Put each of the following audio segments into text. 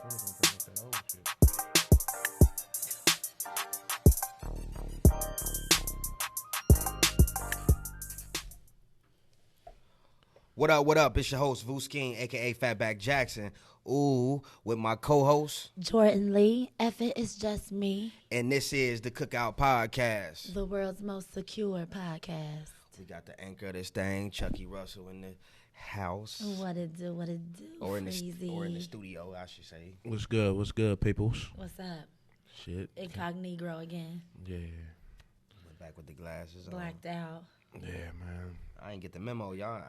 20 gonna bring up that old shit. What up, what up? It's your host, Voos King, a.k.a. Fatback Jackson. Ooh, with my co-host, Jordan Lee. If it is just me. And this is the Cookout Podcast. The world's most secure podcast. We got the anchor of this thing, Chucky Russell, in the house. What it do, Or in Freezy? the studio, I should say. What's good, peoples? What's up? Shit. Incognito again. Yeah. Went back with the glasses on. Blacked out. Yeah, man. I ain't get the memo, y'all.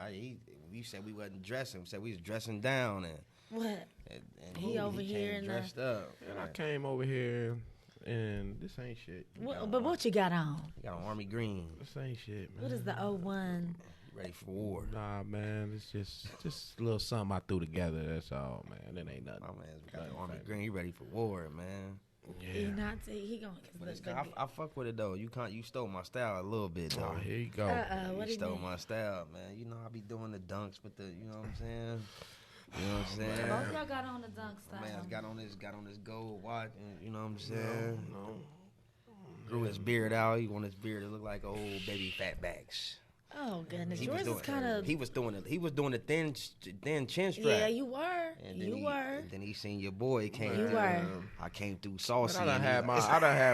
We said we wasn't dressing. We said we was dressing down. What? And He over here came in dressed up. And I came over here, and this ain't shit. But what you got on? You got on army green. This ain't shit, man. What is the 01? You ready for war. Nah, man. It's just a little something I threw together. That's all, man. It ain't nothing. My man's got the army green. He ready for war, man. He Yeah. not. He gonna. I fuck with it though. You stole my style a little bit though. Oh, here you go. What You do you stole mean? my style, man. You know I be doing the dunks with the, you know what I'm saying? You know what I'm saying? Both y'all got on the dunk style. My man's got on his gold watch, and you know what I'm saying? No. Grew his beard out. He want his beard to look like old baby fatbacks. Oh goodness, He yours was is kind of. He was doing the thin chin strap. Yeah, you were. And then You were. And then he seen your boy came. You through. were. I came through saucy. I done had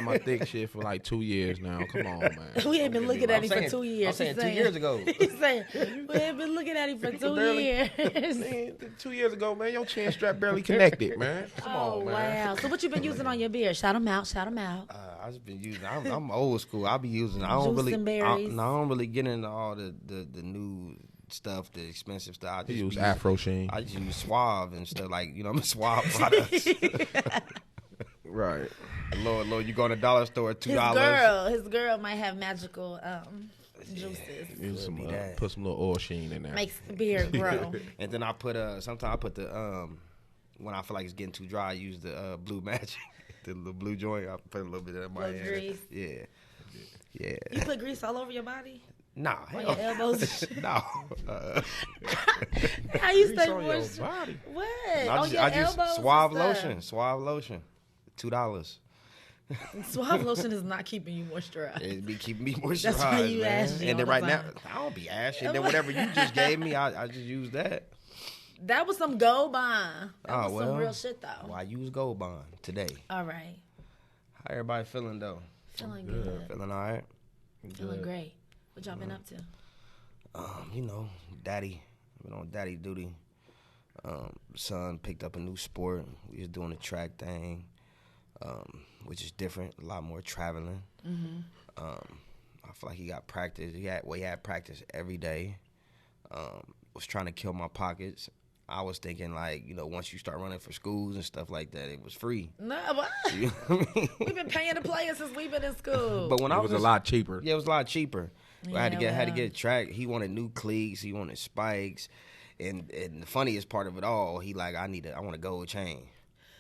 my thick shit for like 2 years now. Come on, man. We ain't been looking at him saying- for 2 years. I'm saying He's 2 years ago. He's saying we ain't been looking at him for 2 barely- years. Man, 2 years ago, man, your chin strap barely connected, man. Come Oh on, man. wow! So what you been using on your beard? Shout them out! Shout them out! I just been using. I'm old school. I be using. I don't really. Juice and berries. I don't really get into all the new stuff, the expensive stuff. I just You use be Afro Sheen. I just use Suave and stuff like I'm Suave products. Right. Lord, you go in the dollar store, $2. His girl might have magical juices. Use some, be that. put some little oil sheen in there. Makes the beard grow. And then I put sometimes I put the when I feel like it's getting too dry, I use the Blue Magic, the blue joint. I put a little bit in my Little hair. grease. Yeah. You put grease all over your body, Nah, on hell your elbows. no. How you Grease stay on your moist? body. What? I On just, your I just elbows? Suave and stuff? lotion, $2. Suave lotion is not keeping you moisturized. It be keeping me moisturized, That's why you man. ashy And then all right the now, time. I don't be ashy. And then whatever you just gave me, I just use that. That was some gold bond. That Oh, was some well. real shit though. Well, I use Gold Bond today. All right. How everybody feeling though? Feeling good. Feeling all right? Feeling great. What y'all been up to? Daddy. I've been on daddy duty. Son picked up a new sport. We was doing the track thing, which is different. A lot more traveling. I feel like he got practice. He had practice every day. Was trying to kill my pockets. I was thinking like, once you start running for schools and stuff like that, it was free. No, what? You know what I mean? We've been paying to play since we've been in school. But when It I was a lot cheaper. Yeah, it was a lot cheaper. I had to Yeah, get track. He wanted new cleats. He wanted spikes, and the funniest part of it all, he like, I want a gold chain,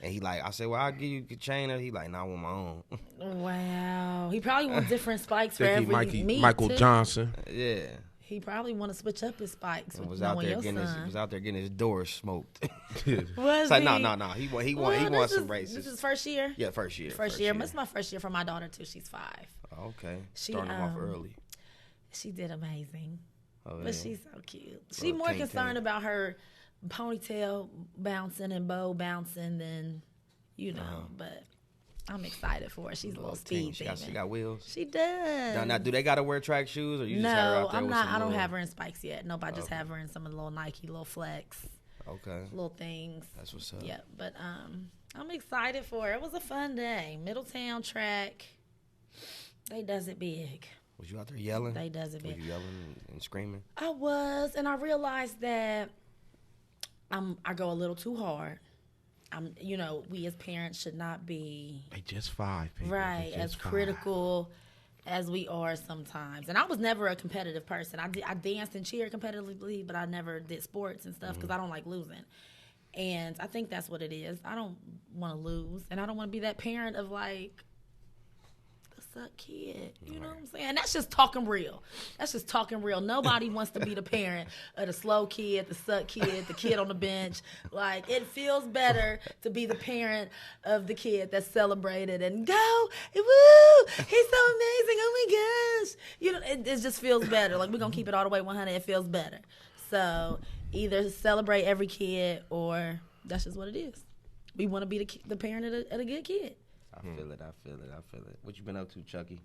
and he like, I said, well, I'll give you a chain, and he like, no, I want my own. Wow. He probably wants different spikes for Think he every meet, Michael too. Johnson. Yeah, He probably want to switch up his spikes and with was out knowing there your getting son. his door smoked. Was It's like, he? no, he wants some races. This is first year? Yeah, first year. First year. It's my first year for my daughter, too. She's 5. Okay, She, starting them off early. She did amazing. Oh, But yeah. she's so cute. She's more Ting concerned Ting. about her ponytail bouncing and bow bouncing than, but I'm excited for her. She's a little speed She demon. got wheels. She does. Now, do they gotta wear track shoes, or you just have her No, out there I'm with not. some I don't little- have her in spikes yet. Nope, I just have her in some of the little Nike, little flex, Okay, little things. that's what's up. Yep, but I'm excited for her. It was a fun day. Middletown track. They does it big. Was you out there yelling? They does it Was big. you yelling and screaming? I was, and I realized that I go a little too hard. We as parents should not be They just 5 people. right They as just 5. critical as we are sometimes. And I was never a competitive person. I danced and cheered competitively, but I never did sports and stuff because I don't like losing. And I think that's what it is. I don't want to lose, and I don't want to be that parent of like, suck kid. You know what I'm saying? That's just talking real. Nobody wants to be the parent of the slow kid, the suck kid, the kid on the bench. Like, it feels better to be the parent of the kid that's celebrated and go, woo, he's so amazing, oh my gosh. You know, it just feels better. Like, we're going to keep it all the way 100. It feels better. So either celebrate every kid or that's just what it is. We want to be the parent of a good kid. I feel it. What you been up to, Chucky?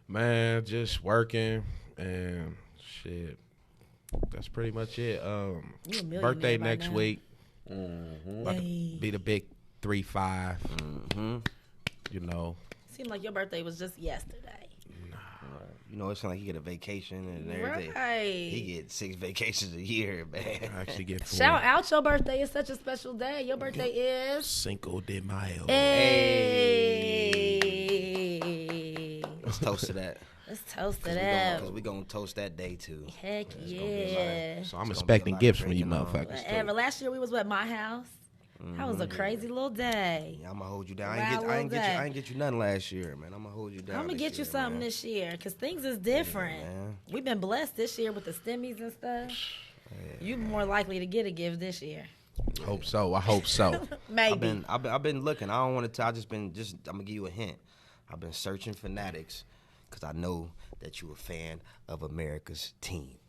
Man, just working and shit. That's pretty much it. Birthday next week. About to be the big 3-5. You know. Seemed like your birthday was just yesterday. You know, it's like you get a vacation and everything. Right. He get 6 vacations a year, man. I actually get 4. Shout out your birthday. It's such a special day. Your birthday is Cinco de Mayo. Hey. Let's toast to that. Let's toast to that. Because we're going to toast that day, too. Heck yeah. So I'm expecting gifts from you motherfuckers. Whatever. Last year we was at my house. That was a crazy little day. Yeah, I'm going to hold you down. I ain't get you nothing last year, man. I'm going to hold you down. I'm going to get you something this year because things is different. Yeah, we've been blessed this year with the stimmies and stuff. Yeah, you're more likely to get a gift this year. I hope so. Maybe. I've been looking. I don't want to tell. I'm going to give you a hint. I've been searching fanatics because I know that you're a fan of America's team.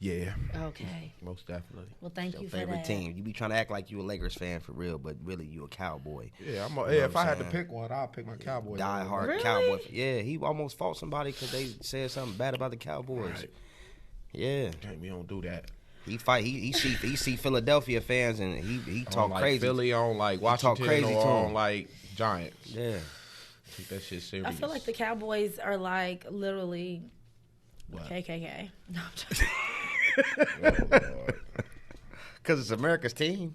Yeah. Okay. Most definitely. Well, thank you for that. Favorite team. You be trying to act like you a Lakers fan for real, but really you a Cowboy. Yeah, if I had to pick one, I'll pick my Cowboys. Die-hard really? Cowboy. Yeah, he almost fought somebody because they said something bad about the Cowboys. Right. Yeah. We don't do that. He fight. He see Philadelphia fans and he talk like crazy. Philly on like Washington crazy or on like Giants. Yeah. Take that shit serious. I feel like the Cowboys are like literally what? KKK. No, I'm joking. Because it's America's team.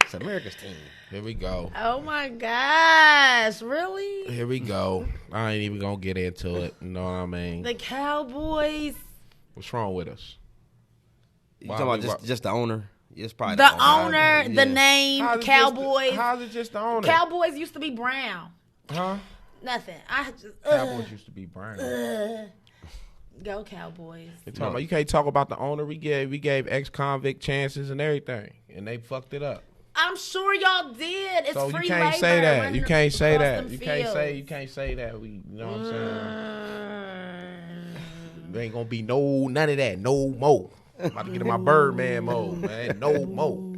It's America's team. Here we go. Oh my gosh, really? Here we go. I ain't even gonna get into it. You know what I mean? The Cowboys. What's wrong with us? You talking about just the owner? It's probably the owner, yeah. the name, Cowboys. How's it just the owner? Cowboys used to be brown. Huh? Nothing. I just Cowboys used to be brown. Go Cowboys. You can't talk about the owner. We gave ex-convict chances and everything, and they fucked it up. I'm sure y'all did. It's so free you can't labor. Say that. You can't say that. You can't say that. You know what I'm saying? There ain't gonna be none of that. No more. I'm about to get in my Birdman mode, man. No more.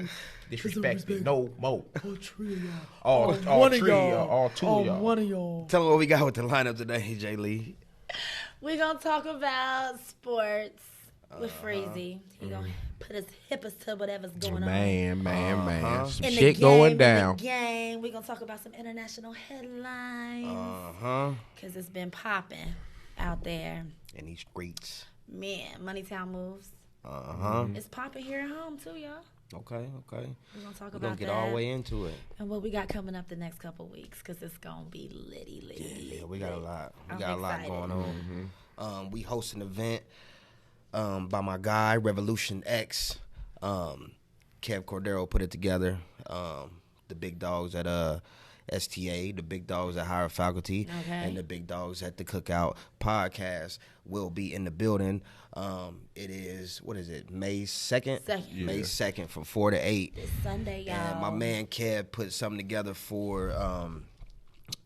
Disrespect me. No more. All three of y'all. All two of y'all. One of y'all. Tell them what we got with the lineup today, Jay Lee. We're going to talk about sports with Freezy. He's going to put his hippers to whatever's going on. Man. Some in shit the game, going down. In the game, we're going to talk about some international headlines. Because it's been popping out there. In these streets. Man, Moneytown moves. It's popping here at home, too, y'all. Okay. We're going to talk about that. We're going to get all the way into it. And what we got coming up the next couple weeks, because it's going to be litty. Yeah, we got a lot. We got a lot going on. We host an event by my guy, Revolution X. Kev Cordero put it together. The big dogs at STA, the big dogs at Higher Faculty, and the big dogs at the Cookout podcast will be in the building. It is, May 2nd? Yeah. May 2nd from 4 to 8. It's Sunday, y'all. And my man Kev put something together for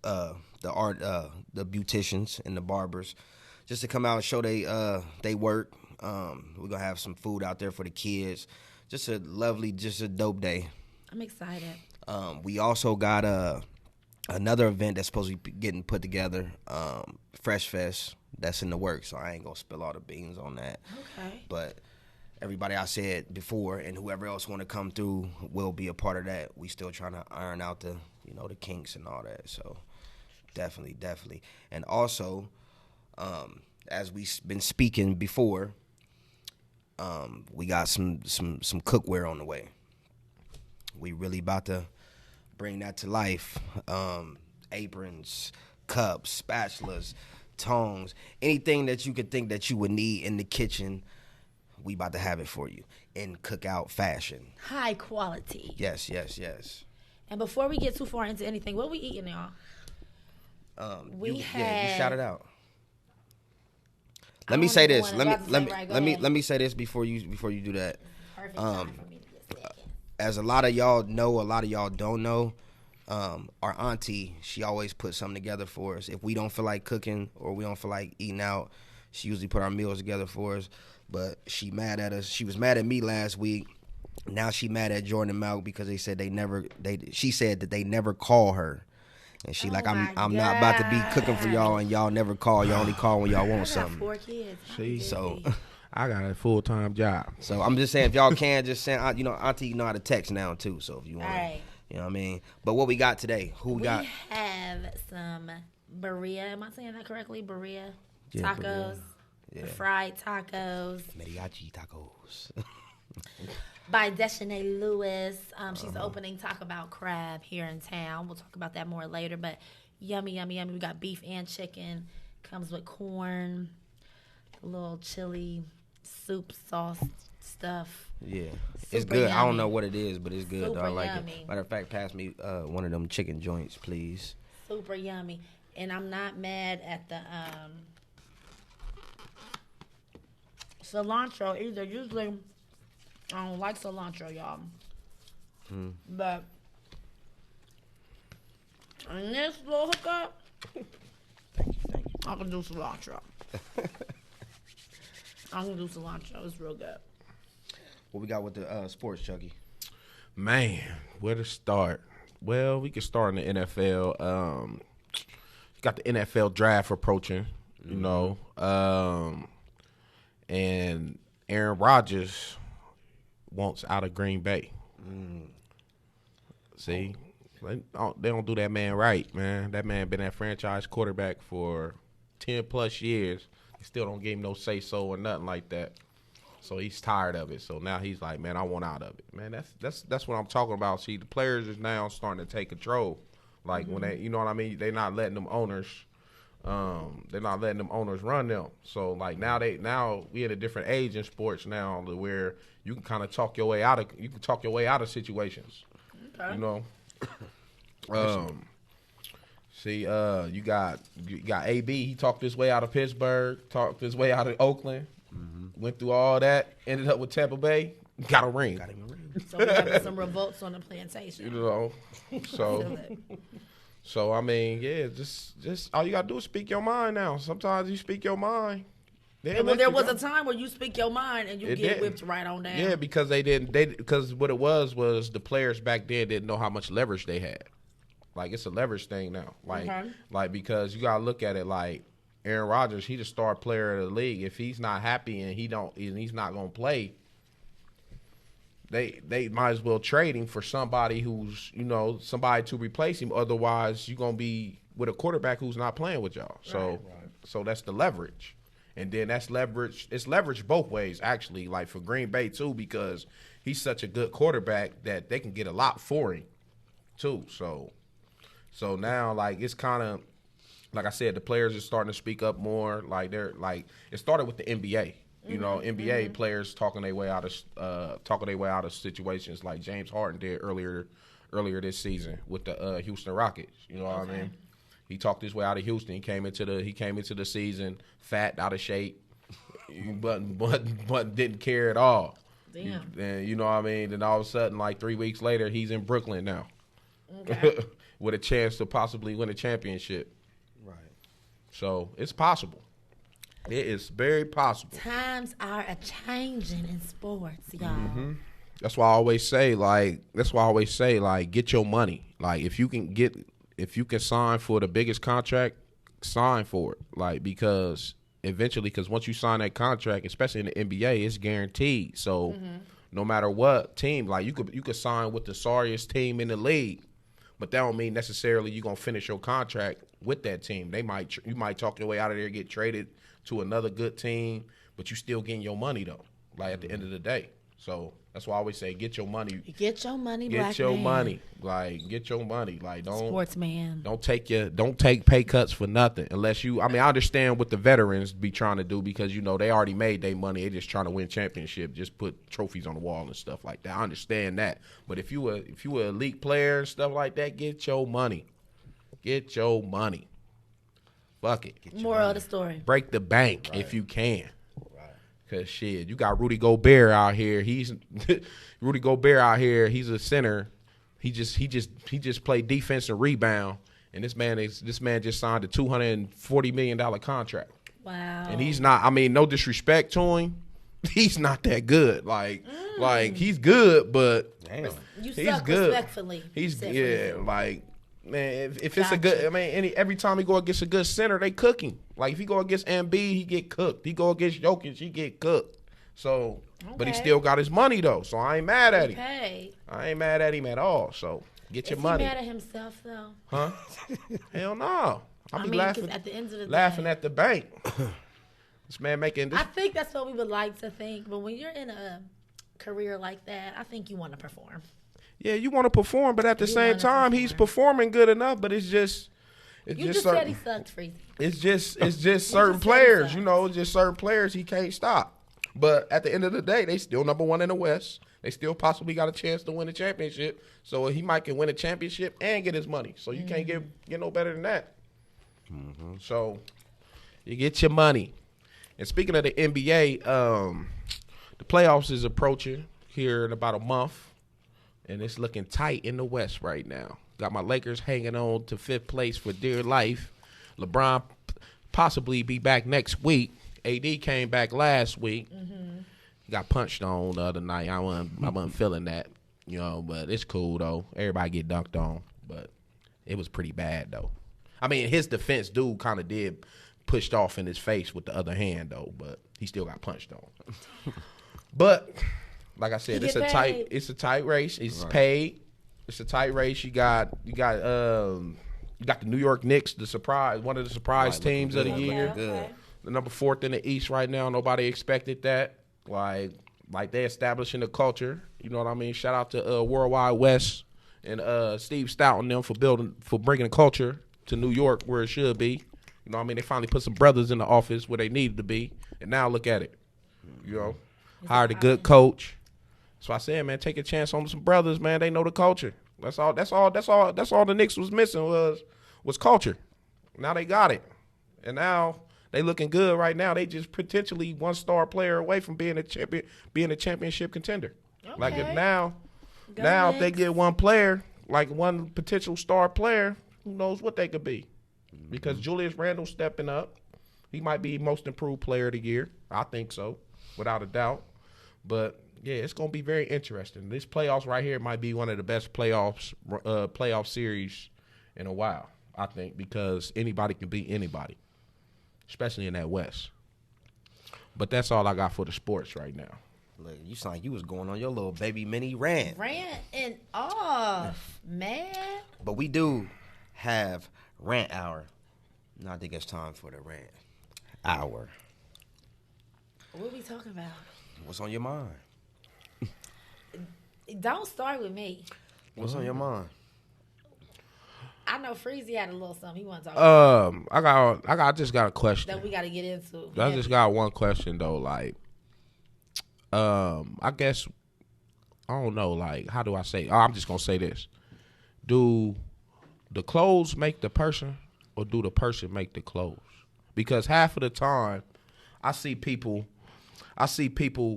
the beauticians and the barbers just to come out and show they work. We're going to have some food out there for the kids. Just a dope day. I'm excited. We also got another event that's supposed to be getting put together, Fresh Fest. That's in the works, so I ain't gonna spill all the beans on that. Okay. But everybody I said before and whoever else want to come through will be a part of that. We still trying to iron out the kinks and all that. So definitely. And also, as we've been speaking before, we got some cookware on the way. We really about to bring that to life. Aprons, cups, spatulas, tongs, anything that you could think that you would need in the kitchen, we about to have it for you in Cookout fashion. High quality. Yes. And before we get too far into anything, what we eating, y'all? We you had. shout it out. I Let me don't say even this. wanna- about to say, right, go ahead. Let me say this before you do that. Perfect time for me to get second. As a lot of y'all know, a lot of y'all don't know. Our auntie, she always puts something together for us. If we don't feel like cooking or we don't feel like eating out, she usually put our meals together for us. But she mad at us. She was mad at me last week. Now she mad at Jordan and Malk because they said she said that they never call her. And she like, I'm not about to be cooking for y'all and y'all never call. Y'all only call when y'all want I got something. 4 kids. See, So I got a full-time job. So I'm just saying, if y'all can, just send, auntie know how to text now too. So if you want, Right. you know what I mean. But what we got today? Who we got? We have some Berea. Am I saying that correctly? Berea Yeah, tacos, Berea. Yeah. the fried tacos Mariachi tacos. by Deschanel Lewis. She's opening Talk About Crab here in town. We'll talk about that more later. But yummy, yummy, yummy. We got beef and chicken. Comes with corn, a little chili soup sauce stuff. Yeah, Super it's good. I don't yummy. know what it is, but it's good. Super Though. I like yummy. it. Matter of fact, pass me one of them chicken joints, please. Super yummy. And I'm not mad at the cilantro either. Usually, I don't like cilantro, y'all. But in this little hookup, I can do cilantro. I can do cilantro. It's real good. What we got with the sports, Chucky? Man, where to start? Well, we can start in the NFL. You got the NFL draft approaching, you know, and Aaron Rodgers wants out of Green Bay. See, they don't do that man right, man. That man been that franchise quarterback for 10 plus years. They still don't give him no say so or nothing like that. So he's tired of it. So now he's like, man, I want out of it. Man, that's what I'm talking about. See, the players is now starting to take control. Like when they, you know what I mean? They're not letting them owners, run them. So like now we in a different age in sports now where you can kind of talk your way out of situations. Okay. You know. See, you got AB. He talked his way out of Pittsburgh, talked his way out of Oakland, went through all that, ended up with Tampa Bay, got a ring. Got him a ring. So we have some revolts on the plantation. You know, so I mean, yeah, just all you gotta do is speak your mind now. Sometimes you speak your mind. Well, there was a time where you speak your mind and you It get didn't. whipped right on down. Yeah, because because what it was the players back then didn't know how much leverage they had. Like it's a leverage thing now. Like because you gotta look at it like Aaron Rodgers, he's the star player of the league. If he's not happy and he's not gonna play, they might as well trade him for somebody who's somebody to replace him. Otherwise, you're gonna be with a quarterback who's not playing with y'all. So that's the leverage. And then that's leverage. It's leverage both ways, actually, like for Green Bay, too, because he's such a good quarterback that they can get a lot for him, too. So now, like, it's kind of, like I said, the players are starting to speak up more. Like, it started with the NBA. You know, NBA players talking their way out of situations like James Harden did earlier this season with the Houston Rockets. You know what I mean? He talked his way out of Houston. He came into the season fat, out of shape, but didn't care at all. Damn. And you know what I mean? Then all of a sudden, like 3 weeks later, he's in Brooklyn now, with a chance to possibly win a championship. Right. So it's possible. It is very possible. Times are a changing in sports, y'all. That's why I always say, get your money. Like if you can sign for the biggest contract, sign for it. Like because once you sign that contract, especially in the NBA, it's guaranteed. So no matter what team, like you could sign with the sorriest team in the league, but that don't mean necessarily you're gonna finish your contract with that team. You might talk your way out of there, get traded to another good team, but you still getting your money though. Like at the end of the day. So that's why I always say, get your money. Get your money, Get your money. Like, get your money. Like, don't sportsman. Don't take pay cuts for nothing unless you. I mean, I understand what the veterans be trying to do because they already made their money. They just trying to win championship, just put trophies on the wall and stuff like that. I understand that. But if you were elite player and stuff like that, get your money. Get your money. Fuck it. Moral of the story. Break the bank if you can. Cause shit, you got Rudy Gobert out here. He's Rudy Gobert out here. He's a center. He just played defense and rebound. And this man just signed a $240 million contract. Wow. And he's not. I mean, no disrespect to him. He's not that good. Like he's good, but You he's suck good. Respectfully. Like. Man, if it's a good, I mean, every time he go against a good center, they cook him. Like if he go against Embiid, he get cooked. He go against Jokic, he get cooked. So, but he still got his money though. So I ain't mad at him. I ain't mad at him at all. So get your money. Is he mad at himself though? Huh? Hell no. I mean, laughing at the end of the laughing day, at the bank. This man making this. I think that's what we would like to think. But when you're in a career like that, I think you want to perform. Yeah, you want to perform, but at the same time, he's performing good enough. But it's just said he sucked, Freezy. It's just certain players, you know, just certain players he can't stop. But at the end of the day, they still number one in the West. They still possibly got a chance to win a championship. So he might can win a championship and get his money. So you can't get no better than that. Mm-hmm. So you get your money. And speaking of the NBA, the playoffs is approaching here in about a month. And it's looking tight in the West right now. Got my Lakers hanging on to 5th place for dear life. LeBron possibly be back next week. AD came back last week. He got punched on the other night. I wasn't feeling that, you know, but it's cool, though. Everybody get dunked on. But it was pretty bad, though. I mean, his defense dude kind of did pushed off in his face with the other hand, though. But he still got punched on. But... like I said, it's a tight race. It's paid. It's a tight race. You got the New York Knicks, one of the surprise teams of the year. Good. The number 4th in the East right now. Nobody expected that. Like they establishing the culture. You know what I mean? Shout out to Worldwide West and Steve Stout and them for bringing the culture to New York where it should be. You know what I mean? They finally put some brothers in the office where they needed to be, and now look at it. You know, hired a good coach. So I said, man, take a chance on some brothers, man. They know the culture. That's all the Knicks was missing was culture. Now they got it. And now they looking good right now. They just potentially one star player away from being a championship contender. Okay. Like if they get one player, like one potential star player, who knows what they could be. Because Julius Randle stepping up. He might be most improved player of the year. I think so, without a doubt. But yeah, it's going to be very interesting. This playoffs right here might be one of the best playoff series in a while, I think, because anybody can beat anybody, especially in that West. But that's all I got for the sports right now. Look, you sound like you was going on your little baby mini rant. Ranting off, man. But we do have rant hour. Now I think it's time for the rant hour. What are we talking about? What's on your mind? Don't start with me. What's on your mind? I know Freezy had a little something he want to talk about. I just got a question that we got to get into. I just got one question though. Like, I guess I don't know. Like, how do I say? I'm just gonna say this: do the clothes make the person, or do the person make the clothes? Because half of the time, I see people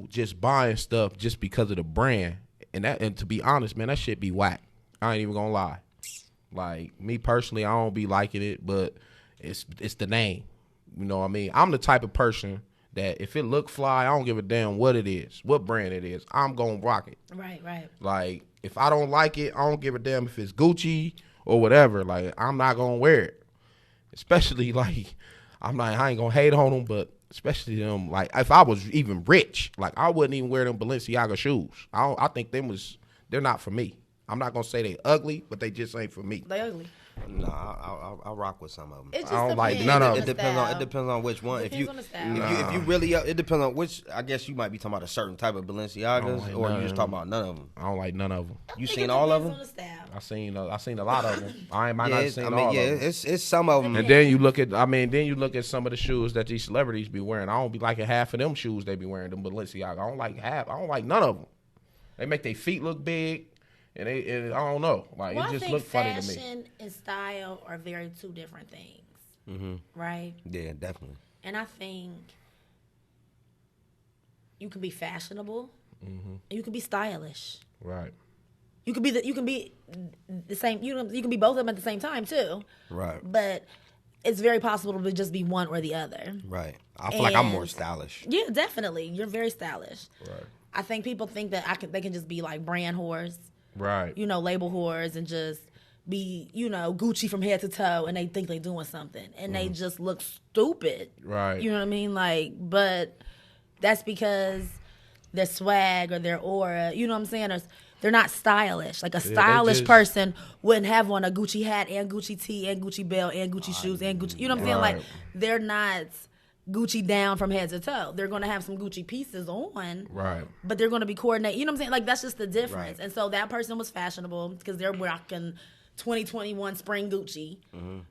just buying stuff just because of the brand. And to be honest, man, that shit be whack. I ain't even gonna lie. Like, me personally, I don't be liking it, but it's the name. You know what I mean? I'm the type of person that if it look fly, I don't give a damn what it is, what brand it is. I'm gonna rock it. Right. Like, if I don't like it, I don't give a damn if it's Gucci or whatever. Like, I'm not gonna wear it. Especially, like, I ain't gonna hate on them, but especially them, like, if I was even rich, like, I wouldn't even wear them Balenciaga shoes. I think they're not for me. I'm not gonna say they ugly, but they just ain't for me. They ugly. No, I rock with some of them. It just I don't like none of them. It depends on which one. If you really, it depends on which. I guess you might be talking about a certain type of Balenciagas, or you just talking about none of them. I don't like none of them. You seen all of them? I seen a lot of them. I might not seen all of them. It's some of them. And then you look at some of the shoes that these celebrities be wearing. I don't be liking half of them shoes they be wearing. Them Balenciaga. I don't like none of them. They make their feet look big. And I don't know. Like, it just looked funny to me. Fashion and style are two different things. right? Yeah, definitely. And I think you can be fashionable, and you can be stylish. Right. You can be the same. You can be both of them at the same time too. Right. But it's very possible to just be one or the other. Right. I feel like I'm more stylish. Yeah, definitely. You're very stylish. Right. I think people think that they can just be like brand whores, Right. label whores, and just be, Gucci from head to toe, and they think they're doing something, and they just look stupid. Right. You know what I mean? Like, but that's because their swag or their aura, you know what I'm saying? They're not stylish. Like a stylish person wouldn't have on a Gucci hat and Gucci tee and Gucci belt and Gucci shoes and Gucci. You know what I'm saying? Like they're not Gucci down from head to toe. They're going to have some Gucci pieces on. Right. But they're going to be coordinated. You know what I'm saying? Like that's just the difference. Right. And so that person was fashionable because they're rocking 2021 spring Gucci.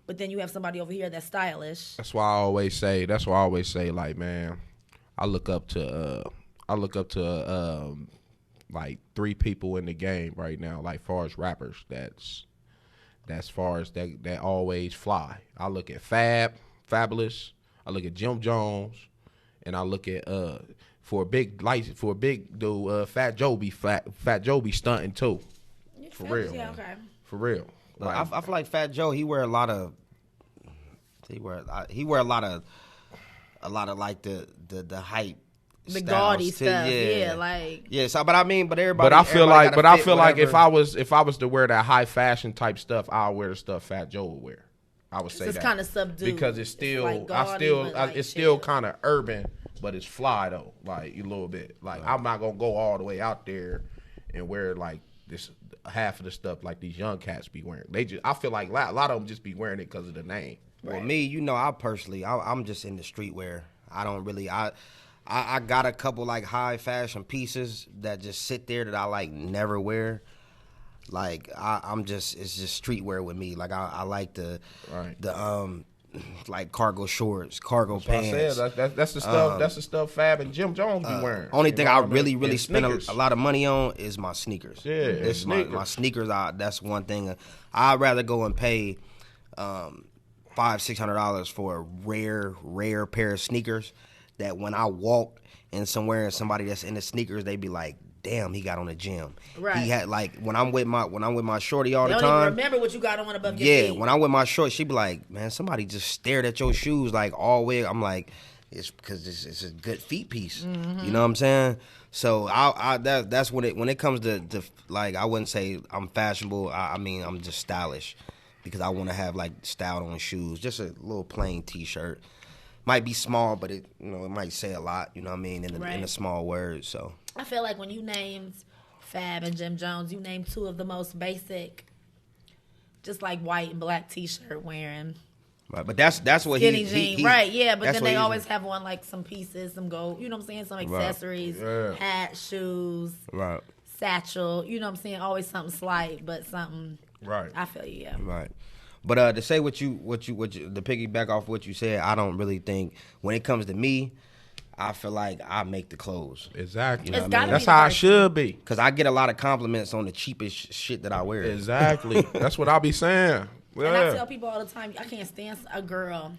But then you have somebody over here that's stylish. That's why I always say, like, man, I look up to like 3 people in the game right now, like far as rappers, that's far as that always fly. I look at Fabulous, I look at Jim Jones, and I look at for a big dude, Fat Joe be stunting too. Yeah, For real. Yeah, okay. For real. Like, I feel like Fat Joe, he wear a lot of like the hype. The gaudy stuff, like So, but everybody. But I feel like if whatever. I was to wear that high fashion type stuff, I'll wear the stuff Fat Joe would wear. I would say it's that kind of subdued because it's still, like gaudy, it's still kind of urban, but it's fly though, like a little bit. Like I'm not gonna go all the way out there and wear like this half of the stuff like these young cats be wearing. I feel like a lot of them just be wearing it because of the name. Well, me, I'm just in the streetwear. I don't really. I got a couple like high fashion pieces that just sit there that I like never wear. Like it's just streetwear with me. Like I like the like cargo shorts, cargo pants. I said, that's the stuff. That's the stuff Fab and Jim Jones be wearing. Only thing I really spend a lot of money on is my sneakers. Yeah, it's sneakers. My sneakers. That's one thing. I'd rather go and pay $500-$600 for a rare pair of sneakers. That when I walk in somewhere and somebody that's in the sneakers, they be like, "Damn, he got on the gym." Right. He had like when I'm with my shorty all the don't time. Even remember what you got on above your feet. Yeah, when I'm with my shorty, she be like, "Man, somebody just stared at your shoes like all the way." I'm like, "It's because it's a good feet piece." You know what I'm saying? So that's when it comes to like I wouldn't say I'm fashionable. I mean I'm just stylish because I want to have like styled on shoes, just a little plain T-shirt. Might be small, but it might say a lot. You know what I mean in the small words. So I feel like when you named Fab and Jim Jones, you named 2 of the most basic, just like white and black T-shirt wearing. Right, but that's what skinny jean, right? Yeah, but then they always have have on like some pieces, some gold. You know what I'm saying? Some accessories, hat, shoes, satchel. You know what I'm saying? Always something slight, but something. Right. I feel you. Yeah. Right. But to say what you to piggyback off what you said, I don't really think when it comes to me, I feel like I make the clothes. Exactly. You know what I mean? That's how I should be. Because I get a lot of compliments on the cheapest shit that I wear. Exactly. That's what I be saying. Yeah. And I tell people all the time, I can't stand a girl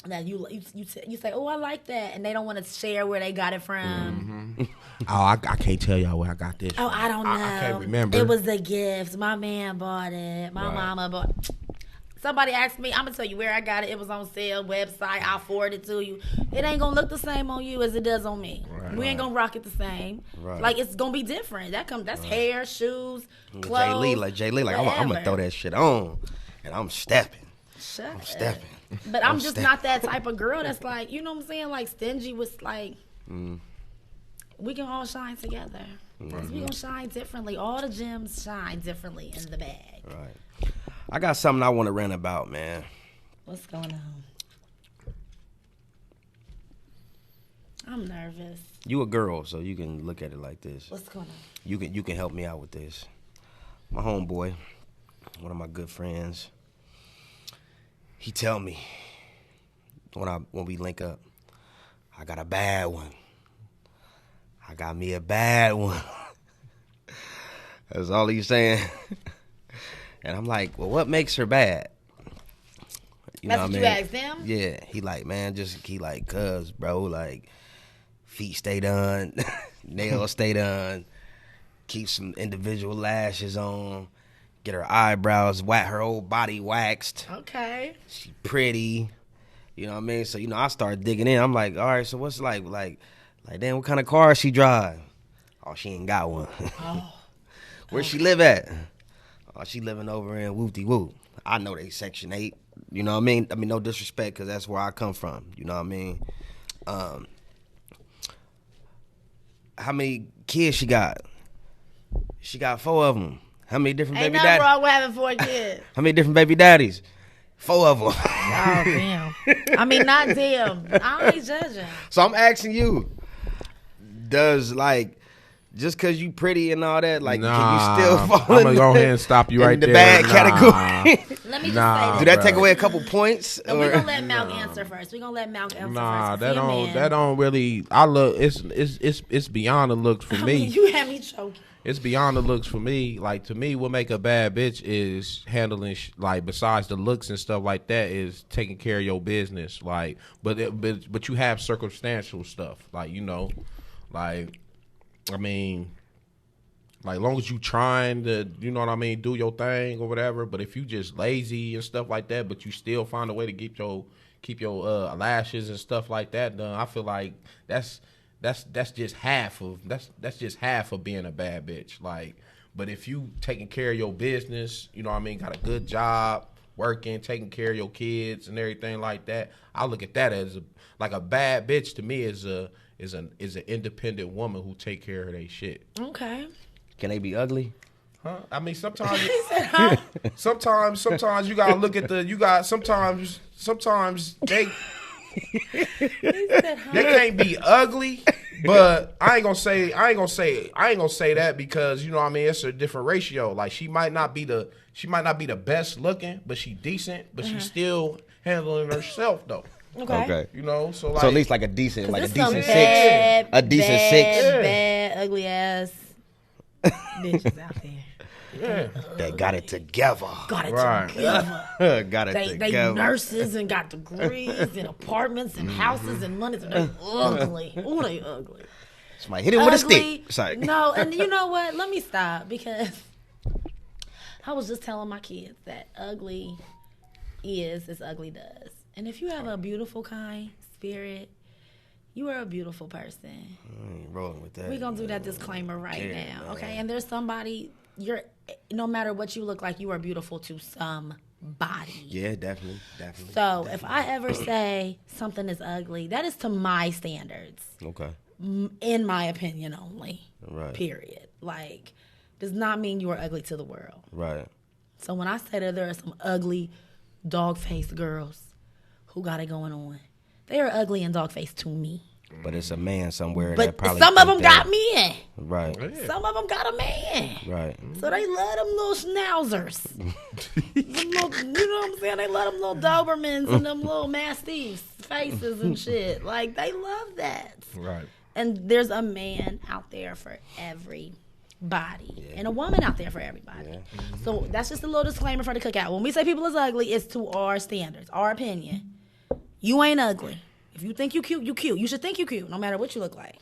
that you say, "Oh, I like that," and they don't want to share where they got it from. Oh, I can't tell y'all where I got this. Oh, I don't know. I can't remember. It was a gift. My man bought it. My mama bought it. Somebody asked me, I'm going to tell you where I got it. It was on sale, website. I'll forward it to you. It ain't going to look the same on you as it does on me. Right. We ain't going to rock it the same. Right. Like, it's going to be different. That's hair, shoes, clothes. Jay Lee, I'm going to throw that shit on, and I'm stepping. I'm stepping. But I'm just not that type of girl that's like, you know what I'm saying? Like, stingy was like, we can all shine together. Because we going to shine differently. All the gems shine differently in the bag. Right. I got something I want to rant about, man. What's going on? I'm nervous. You a girl, so you can look at it like this. What's going on? You can help me out with this. My homeboy, one of my good friends, he tell me when we link up, I got a bad one. I got me a bad one. That's all he's saying. And I'm like, well, what makes her bad? You That's know what what you I mean? asked him? Yeah, he like, man, he like, cuz, bro, like, feet stay done, nails stay done, keep some individual lashes on, get her eyebrows her whole body waxed. Okay. She pretty. You know what I mean? So, I started digging in. I'm like, all right, so what's like, damn, what kind of car she drive? Oh, she ain't got one. Oh. Where she live at? Oh, she living over in Whoop-de-Whoop. I know they Section 8. You know what I mean? I mean, no disrespect, because that's where I come from. You know what I mean? How many kids she got? She got 4 of them. How many different Ain't baby nothing daddies? wrong with having 4 kids. How many different baby daddies? 4 of them. Oh, damn. I mean, not damn. I ain't judging. So I'm asking you, does, like, just because you pretty and all that, like, can you still fall I'm going to go ahead and stop you right in the there. bad category? Let me just Nah, say Do this. that take away a couple points? No, we're gonna let Malk answer first. We're gonna let Malk answer Nah, first. that don't really. I look. It's beyond the looks for me. You had me choking. It's beyond the looks for me. Like, to me, what make a bad bitch is handling like, besides the looks and stuff like that, is taking care of your business. Like, but you have circumstantial stuff. Like, like, I mean, like, long as you trying to, you know what I mean, do your thing or whatever. But if you just lazy and stuff like that, but you still find a way to keep your lashes and stuff like that done, I feel like that's just half of being a bad bitch. Like, but if you taking care of your business, you know what I mean, got a good job, working, taking care of your kids and everything like that, I look at that as a bad bitch. To me is an independent woman who take care of their shit. Okay. Can they be ugly? Huh? I mean, sometimes sometimes you gotta look at sometimes they can't be ugly, but I ain't gonna say that, because, you know what I mean, it's a different ratio. Like, she might not be the best looking, but she decent, but she's still handling herself though. Okay. You know, so at least like a decent 6. Bad, A decent 6. Bad, ugly ass bitches out there. Yeah. They got it together. Got it Right. together. Got it They together. nurses and got degrees and apartments and houses and money. So they ugly. Ooh, they ugly. Somebody hit him with a stick. Sorry. No, and you know what? Let me stop, because I was just telling my kids that ugly is as ugly does. And if you have a beautiful, kind spirit, you are a beautiful person. I ain't rolling with that. We're going to do that disclaimer right now, okay? And there's somebody, no matter what you look like, you are beautiful to somebody. Yeah, definitely. So if I ever say something is ugly, that is to my standards. Okay. In my opinion only. Right. Period. Like, does not mean you are ugly to the world. Right. So when I say that there are some ugly, dog-faced girls who got it going on, they are ugly and dog-faced to me. But it's a man somewhere But that probably some of think them got men. Right. Yeah. Some of them got a man. Right. So they love them little schnauzers. Them little, you know what I'm saying? They love them little Dobermans and them little Mastiffs faces and shit. Like, they love that. Right. And there's a man out there for everybody. And a woman out there for everybody. Yeah. So that's just a little disclaimer for the Cookout. When we say people is ugly, it's to our standards, our opinion. You ain't ugly. If you think you cute, you cute. You should think you cute, no matter what you look like.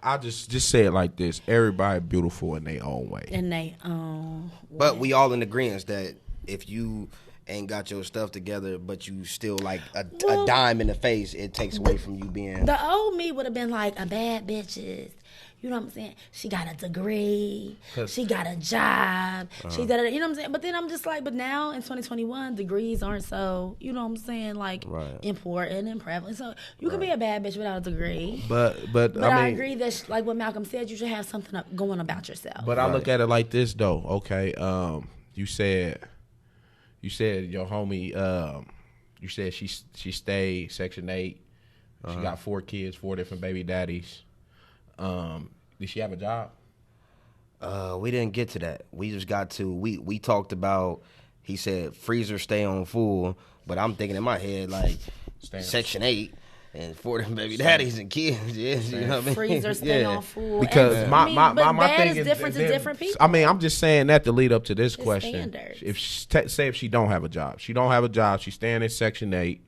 I just say it like this: everybody beautiful in their own way. And they own. But we all in agreement that if you ain't got your stuff together, but you still like a dime in the face, it takes away from you being. The old me would have been like, a bad bitch is, you know what I'm saying? She got a degree. She got a job. She got, you know what I'm saying? But then I'm just like, but now in 2021, degrees aren't so, you know what I'm saying, like important and prevalent. So you can be a bad bitch without a degree. But I mean, agree that, like what Malcolm said, you should have something going about yourself. But I look at it like this though. Okay, you said your homie. You said she stayed Section 8. She got 4 kids, 4 different baby daddies. Did she have a job? We didn't get to that. We just got to we talked about. He said freezer stay on full, but I'm thinking in my head like Stamps. Section 8, And for them baby daddies and kids, you know what I mean? Freezer stay on full. Because and, my thing is different to different people. I mean, I'm just saying that to lead up to this It's question. standards. If she don't have a job, she's staying in Section 8.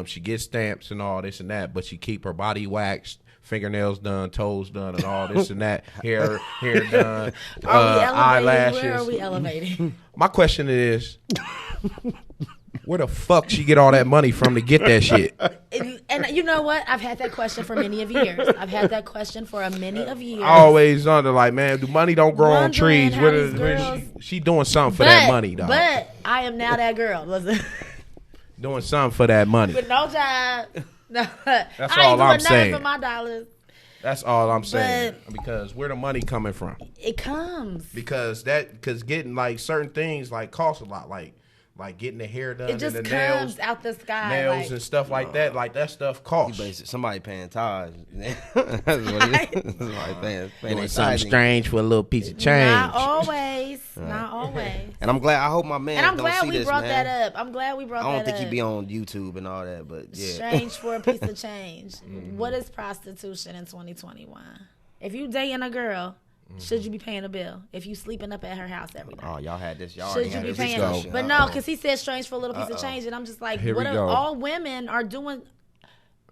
She gets stamps and all this and that, but she keep her body waxed, fingernails done, toes done, and all this and that, hair done, eyelashes. Where are we elevating? My question is, where the fuck she get all that money from to get that shit? And you know what? I've had that question for many of years. I've had that question for many of years. I always wonder, like, man, do money don't grow on trees? how these girls- She doing something for that money, dog. But I am now that girl. Listen. Doing something for that money. With no job. No, That's I all ain't I'm doing saying. nothing for my dollars. That's all I'm saying. Because where the money coming from? It comes. Because getting like certain things like cost a lot, like getting the hair done It just and the comes nails, out the sky. nails and stuff like that. Like that stuff costs. Somebody paying tithes. That's what it is. Somebody paying Doing their something tithing. strange for a little piece of change. Not always. Not always. And I'm glad. I hope my man. And I'm don't glad see we this, brought man. that up. I'm glad we brought that up. I don't think he'd be on YouTube and all that, but yeah. Strange for a piece of change. What is prostitution in 2021? If you dating a girl, should you be paying a bill? If you sleeping up at her house every night? Oh, y'all had this. Y'all Should already you had be this paying? discussion. But no, because he said strange for a little piece of change, and I'm just like, Here what we are go. all women are doing?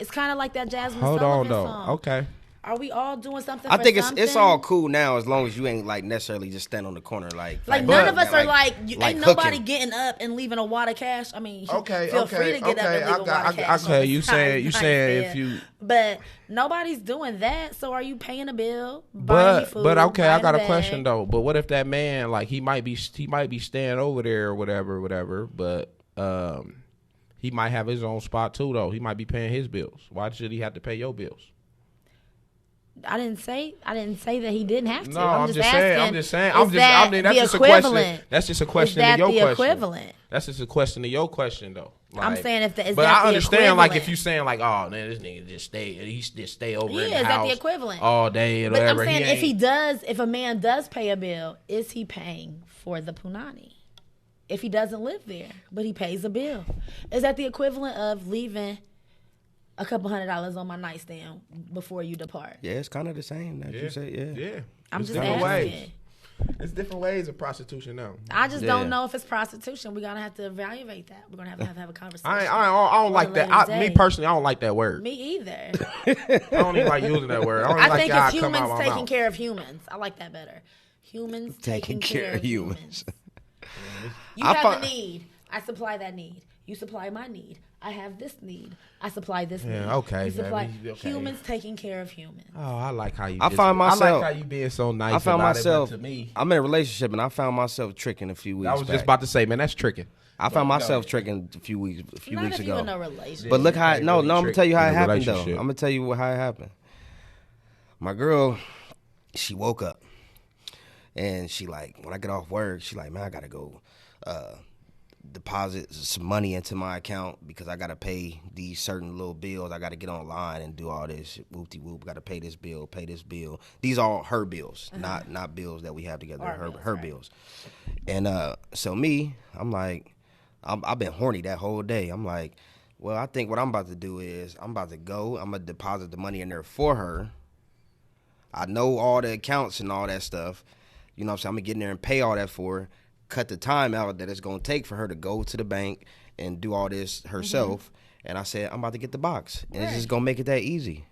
It's kind of like that Jasmine Hold on Sullivan though. song. Okay. Are we all doing something? I for think something? it's all cool now as long as you ain't like necessarily just stand on the corner like none of us are like ain't nobody hooking. getting up and leaving a wad of cash. I mean, Okay. feel free to get up and leave a wad of cash. Okay. on You the saying side, if you. But nobody's doing that. So are you paying a bill? Buying food, But okay, I buying got a bag? question though. But what if that man like he might be staying over there or whatever, but he might have his own spot too though. He might be paying his bills. Why should he have to pay your bills? I didn't say that he didn't have to. No, I'm just asking. I mean, that's just a question. That's just a question Is that to your the question. equivalent? That's just a question to your question though. Like, I'm saying if the is but that I understand the like equivalent? if you saying like, oh man, this nigga just stay over in the Yeah, is that house the equivalent? all day and But whatever. I'm saying ain't- if a man does pay a bill, is he paying for the punani? If he doesn't live there, but he pays a bill, is that the equivalent of leaving a couple $100 on my nightstand before you depart? Yeah, it's kind of the same. That you say, yeah. I'm It's just different asking. ways. It's different ways of prostitution now. I just Yeah. don't know if it's prostitution. We're gonna have to evaluate that. We're gonna have to have a conversation. I don't like that. Me personally, I don't like that word. Me either. I don't even like using that word. I don't even I like think how it's it come out humans my taking mouth. care of humans. I like that better. Humans taking care of humans. You have a need. I supply that need. You supply my need. I have this need. I supply this need. okay, You supply okay. humans taking care of humans. Oh, I like how you. I found myself- I like how you being so nice. I found about myself. It, but to me, I'm in a relationship and I found myself tricking a few weeks. I was just back. about to say, man, that's tricking. I found myself tricking a few weeks Not if ago. you're in a relationship. But look how You no, really I'm gonna tricked tell you how in it a happened though. I'm relationship. gonna tell you how it happened. My girl, she woke up and she like, when I get off work, she like, man, I gotta go deposit some money into my account because I gotta pay these certain little bills. I gotta get online and do all this whoop de whoop. Gotta pay this bill, pay this bill. These are all her bills, not bills that we have together. Her bills. And so me, I'm like, I've been horny that whole day. I'm like, well, I think what I'm about to do is I'm about to go. I'm gonna deposit the money in there for her. I know all the accounts and all that stuff. You know what I'm saying? I'm gonna get in there and pay all that for her. Cut the time out that it's gonna take for her to go to the bank and do all this herself. And I said, I'm about to get the box. And it's just gonna make it that easy.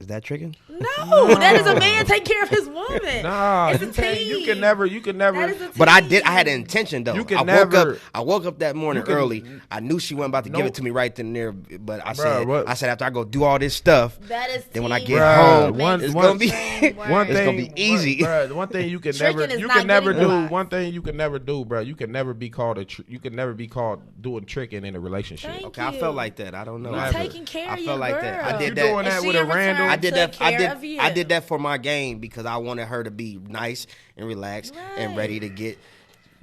Is that tricking? No, that is a man taking care of his woman. Nah, it's a you can't. team. You can never. That is a But I team. had an intention though. You can I woke up that morning You can- early. I knew she wasn't about to give No. it to me right then and there. But I Bruh, said after I go do all this stuff, That is then when I team get work. home, One- it's one- gonna be One It's thing, gonna be easy. Bruh, the one thing you can Tricking never, is you not can never getting do. the box. One thing you can never do, bro. You can never be called you can never be called doing tricking in a relationship. Thank Okay, I you. felt like that. I don't know. You Never. taking care I of felt your like girl. that. I You did that. doing that And with she a in return random? I did that. took care of you. I did that for my game because I wanted her to be nice and relaxed and Right. ready to get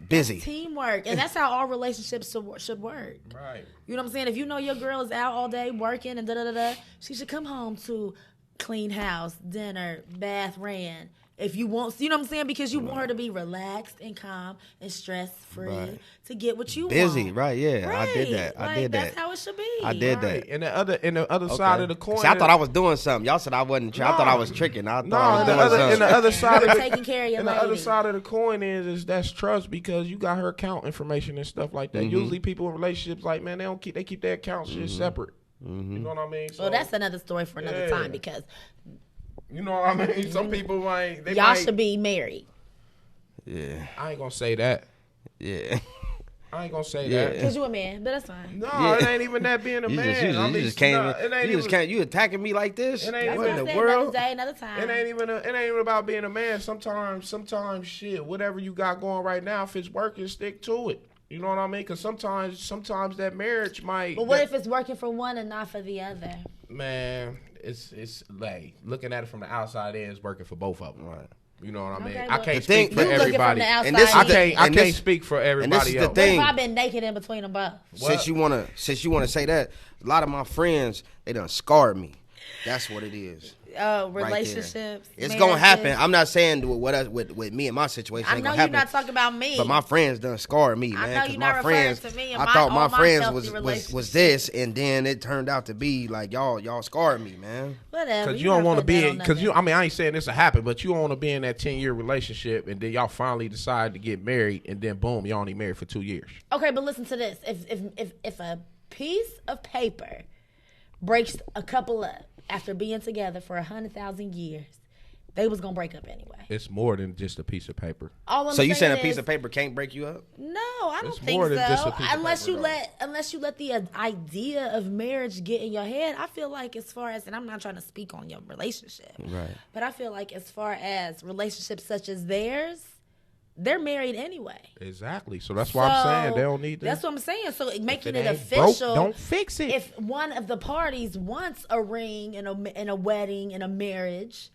busy. Teamwork, and that's how all relationships should work. Right. You know what I'm saying? If you know your girl is out all day working and she should come home to clean house, dinner, bath ran, If you want, you know what I'm saying? Because you want her to be relaxed and calm and stress-free to get what you want. Busy, right, yeah. Right. I did that. I did that. That's how it should be. I did that. And the other side of the coin. See, I thought I was doing something. Y'all said I wasn't. I thought I was tricking. I thought I was doing and something. the other side of taking care of your and the lady. other side of the coin is that's trust, because you got her account information and stuff like that. Usually people in relationships, like, man, they keep their accounts shit separate. You know what I mean? So, Well, that's another story for another time, because you know what I mean. Some people y'all should be married. Yeah. I ain't gonna say that. Yeah. I ain't gonna say that. Because you a man, but that's fine. No, it ain't even that being a man. You just can't. You attacking me like this? It ain't That's even what I the said, world. another day, another time. It ain't even about being a man. Sometimes shit, whatever you got going right now, if it's working, stick to it. You know what I mean? Because sometimes that marriage might. But what if it's working for one and not for the other? Man, it's like looking at it from the outside in, it's working for both of them. Right. You know what I mean? Okay, I well, can't speak for you looking from everybody. the outside And this is in. I can't speak for everybody and this is the else. What thing. if I've been naked in between them both? Since you wanna say that, a lot of my friends, they done scarred me. That's what it is. Relationships. It's gonna happen. marriages. I'm not saying with me and my situation. I Ain't know gonna you're happen. not talking about me. But my friends done scarred me, I man. know 'cause you're my not friends, referring to me and I thought my all my friends healthy was this, and then it turned out to be like y'all scarred me, man. Whatever. Because you don't want to be in, because I ain't saying this will happen, but you don't want to be in that 10-year relationship and then y'all finally decide to get married and then boom, y'all only married for 2 years. Okay, but listen to this. If a piece of paper breaks a couple up after being together for 100,000 years, they was gonna break up anyway. It's more than just a piece of paper. All I'm So you saying a saying piece is- of paper can't break you up? No, I don't It's think more than just so. a piece of Unless paper, you let the idea of marriage get in your head. I feel like as far as, and I'm not trying to speak on your relationship, Right. but I feel like as far as relationships such as theirs, they're married anyway. Exactly. So that's why I'm saying they don't need to. That's what I'm saying. So making it ain't broke, official. don't fix it. If one of the parties wants a ring and a wedding and a marriage,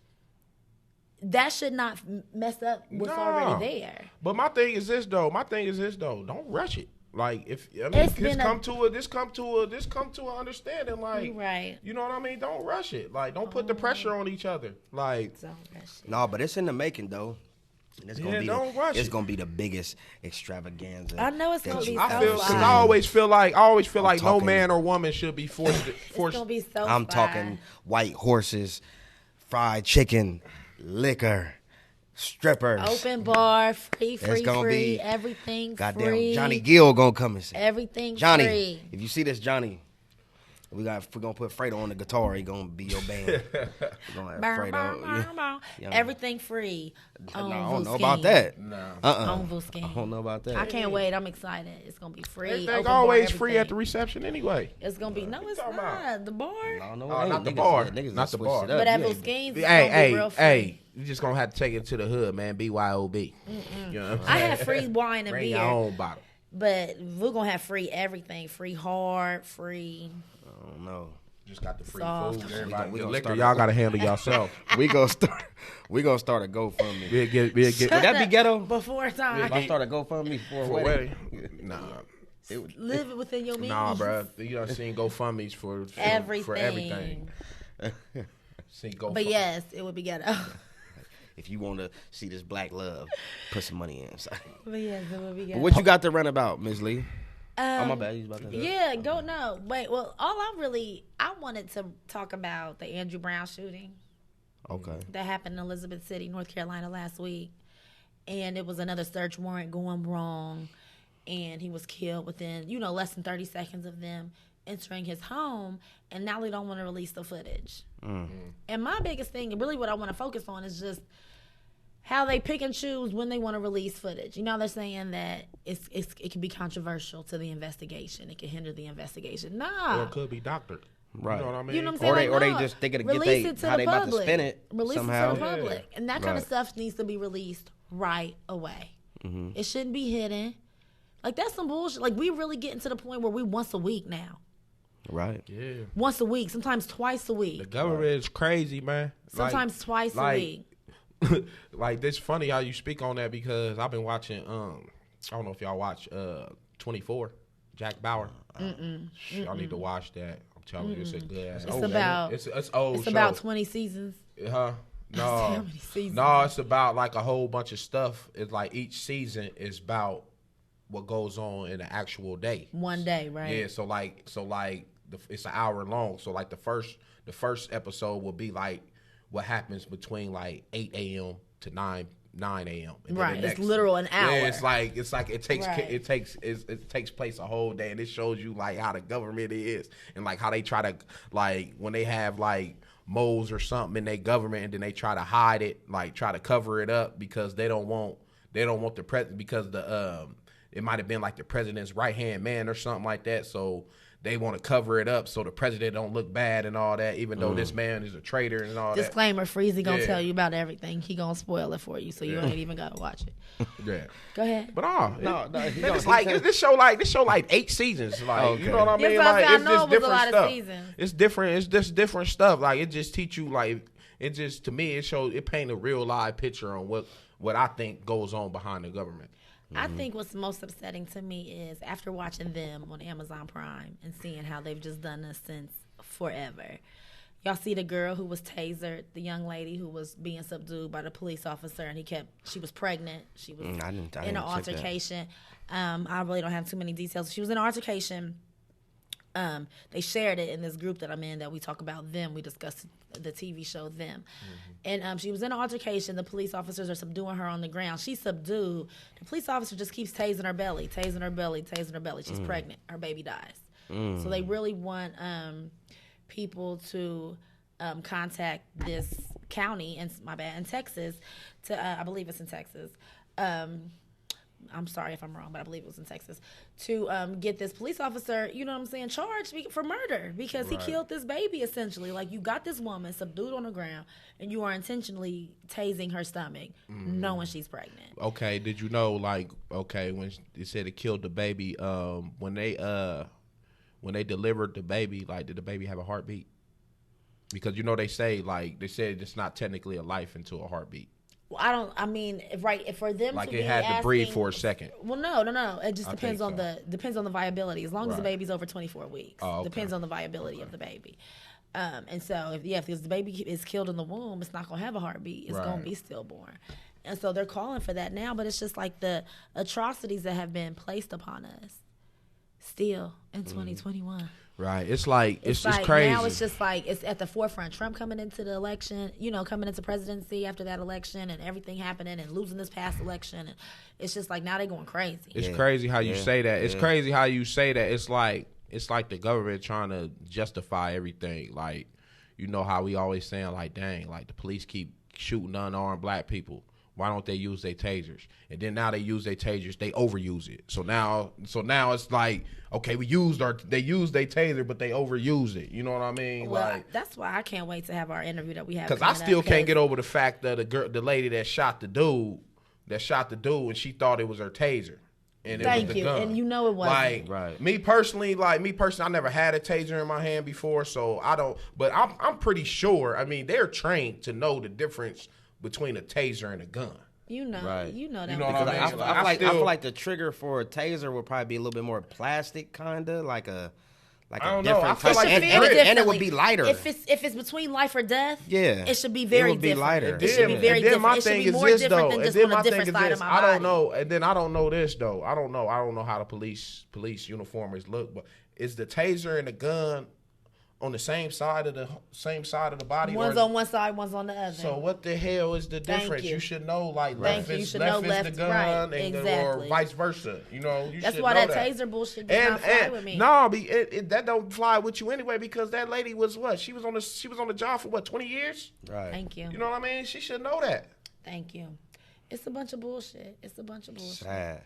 that should not mess up what's No. already there. But my thing is this though. Don't rush it. Like It's been come to an understanding. Like, You're right. you know what I mean? Don't rush it. Like, don't put the pressure on each other. Like, No, but it's in the making though. And it's gonna don't rush it's it. gonna be the biggest extravaganza. I know it's that gonna be you've so I feel. ever Cause fun. I always feel like no talking- man or woman should be forced. It's gonna be so I'm fun. talking white horses, fried chicken, liquor, strippers. Open bar, free, gonna free, be everything Goddamn, free. Johnny Gill gonna come and sing. Everything Johnny, free. if you see this, Johnny, we're gonna put Fredo on the guitar. He gonna be your band. We're gonna have Bow, Fredo. bow, bow, bow. Yeah. Everything free. No, on I don't know Vuskeen. about that. No. On Vuskeen. I don't know about that. I can't wait. I'm excited. It's gonna be free. Everything open bar, always free at the everything. reception anyway. It's gonna be it's talking not about? the bar. No, no, Oh, ain't. not the Niggas- bar. niggas Not done the switched bar. it up. But at You ain't- Vuskeen's, it's gonna be real free. You just gonna have to take it to the hood, man. BYOB. You know what I'm I saying? have free wine and Bring your beer, own bottle. but we're gonna have free everything. Free hard, free. I don't know. Just got the free Soft. food. Everybody, we the gonna liquor, start y'all it. gotta handle yourself. We gonna start a GoFundMe. We'll get Would that be ghetto? Before time. If I start a GoFundMe for a for a wedding, wedding. Nah, Live it within your means. nah, bro. You done seen GoFundMe's for Everything. for everything. Seen GoFundMe. But yes, it would be ghetto. if you want to see this black love, put some money in. But yes, it would be ghetto. What you got to run about, Ms. Lee? Oh, my Um, bad. You was about to Yeah, go no. Wait, well, I wanted to talk about the Andrew Brown shooting Okay. that happened in Elizabeth City, North Carolina last week. And it was another search warrant going wrong. And he was killed within, less than 30 seconds of them entering his home. And now they don't want to release the footage. And my biggest thing, and really what I want to focus on, is just how they pick and choose when they want to release footage. They're saying that it can be controversial to the investigation. It can hinder the investigation. Or Nah. it could be doctored. Right. You know what I mean? You know what I'm saying? Or they no. just thinking to get Release it to how the they about to public. spin it Release somehow. it to the public. And that kind of Right. stuff needs to be released right away. Mm-hmm. It shouldn't be hidden. Like, that's some bullshit. Like, we really getting to the point where we once a week now. Right. Yeah. Once a week, sometimes twice a The week. government is crazy, man. Sometimes twice a week. Like, this funny how you speak on that because I've been watching. I don't know if y'all watch 24, Jack Bauer. Y'all need to watch that. I'm telling you, it's a good. It's about It's old. It's show. about 20 seasons. Huh? How No, many seasons? no, it's about like a whole bunch of stuff. It's like each season is about what goes on in the actual day. One day, right? Yeah, so it's an hour long. So like the first episode will be like what happens between like 8 a.m. to 9 a.m. And right, it's literal an hour. Yeah, it's like it takes Right. it takes place a whole day, and it shows you like how the government is and like how they try to like when they have like moles or something in their government, and then they try to hide it, like try to cover it up because they don't want the president because it might have been like the president's right hand man or something like that, so they want to cover it up so the president don't look bad and all that, even though this man is a traitor and all Disclaimer, Freezy gonna Yeah. tell you about everything. He gonna spoil it for you, so you ain't even gotta watch it. that. Yeah, Go ahead. but he this show like 8 seasons, like Okay. you know what I mean? Yes, I Like know it's it just was a different lot of stuff. seasons. It's different. It's just different stuff. Like it just teach you like it just to me it paint a real live picture on what I think goes on behind the government. I think what's most upsetting to me is after watching them on Amazon Prime and seeing how they've just done this since forever. Y'all see the girl who was tasered, the young lady who was being subdued by the police officer, and she was pregnant. She was I didn't in check an that. altercation. I really don't have too many details. She was in an altercation. They shared it in this group that I'm in that we talk about them. We discussed the TV show Them. And she was in an altercation. The police officers are subduing her on the ground. She's subdued. The police officer just keeps tasing her belly, tasing her belly, tasing her belly. She's pregnant. Her baby dies. So they really want people to contact this county, in Texas, to I believe it's in Texas. I'm sorry if I'm wrong, but I believe it was in Texas, to get this police officer, you know what I'm saying, charged for murder because he killed this baby, essentially. Like, you got this woman subdued on the ground, and you are intentionally tasing her stomach, knowing she's pregnant. Okay, did you know when they said it killed the baby, when they delivered the baby, like did the baby have a heartbeat? Because they said it's not technically a life until a heartbeat. Well, if for them Like to it be had to breathe asking- for a second. Well, no. It just I depends think on depends on the viability. As long as the Right. baby's over 24 weeks, Oh, okay. depends on the viability of the baby. And so if the baby is killed in the womb, it's not gonna have a heartbeat. It's gonna Right. be stillborn. And so they're calling for that now, but it's just like the atrocities that have been placed upon us still in 2021. Right. It's like it's like, crazy. Now it's just like it's at the forefront. Trump coming into the election, coming into presidency after that election and everything happening and losing this past election. And it's just like now they're going crazy. It's crazy how you say that. It's crazy how you say that. It's like the government trying to justify everything. Like, how we always saying like, dang, like the police keep shooting unarmed black people. Why don't they use their tasers? And then now they use their tasers, they overuse it. So now it's like, okay, they use their taser, but they overuse it. You know what I mean? Well, that's why I can't wait to have our interview that we have. Because I still can't get over the fact that the lady that shot the dude, and she thought it was her taser. And it was the gun. And it wasn't. Like, Right. me personally, I never had a taser in my hand before, so I don't. But I'm pretty sure. I mean, they're trained to know the difference between a taser and a gun. Right. You know that. You know what I Because mean? I feel like the trigger for a taser would probably be a little bit more plastic, kinda like a I don't know. different I feel type, like and, it and, feel it, and it would differently. be lighter. If it's between life or death, Yeah. it should be very It would be different. lighter. It should be very and then my different. It should thing be is more this different though. than And just then on my a thing different is side this. of my I don't body. know. And then I don't know this though. I don't know how the police uniformers look. But is the taser and the gun on the same side of the body? One's or- on one side, one's on the other. So what the hell is the Thank difference? you. You should know, like Thank left you. You is should left know is left, the gun, right, and exactly. or vice versa. You That's should why know that taser bullshit does not fly with me. No, that don't fly with you anyway because that lady was what? She was on the job for what, 20 years? Right. Thank you. You know what I mean? She should know that. Thank you. It's a bunch of bullshit. Sad.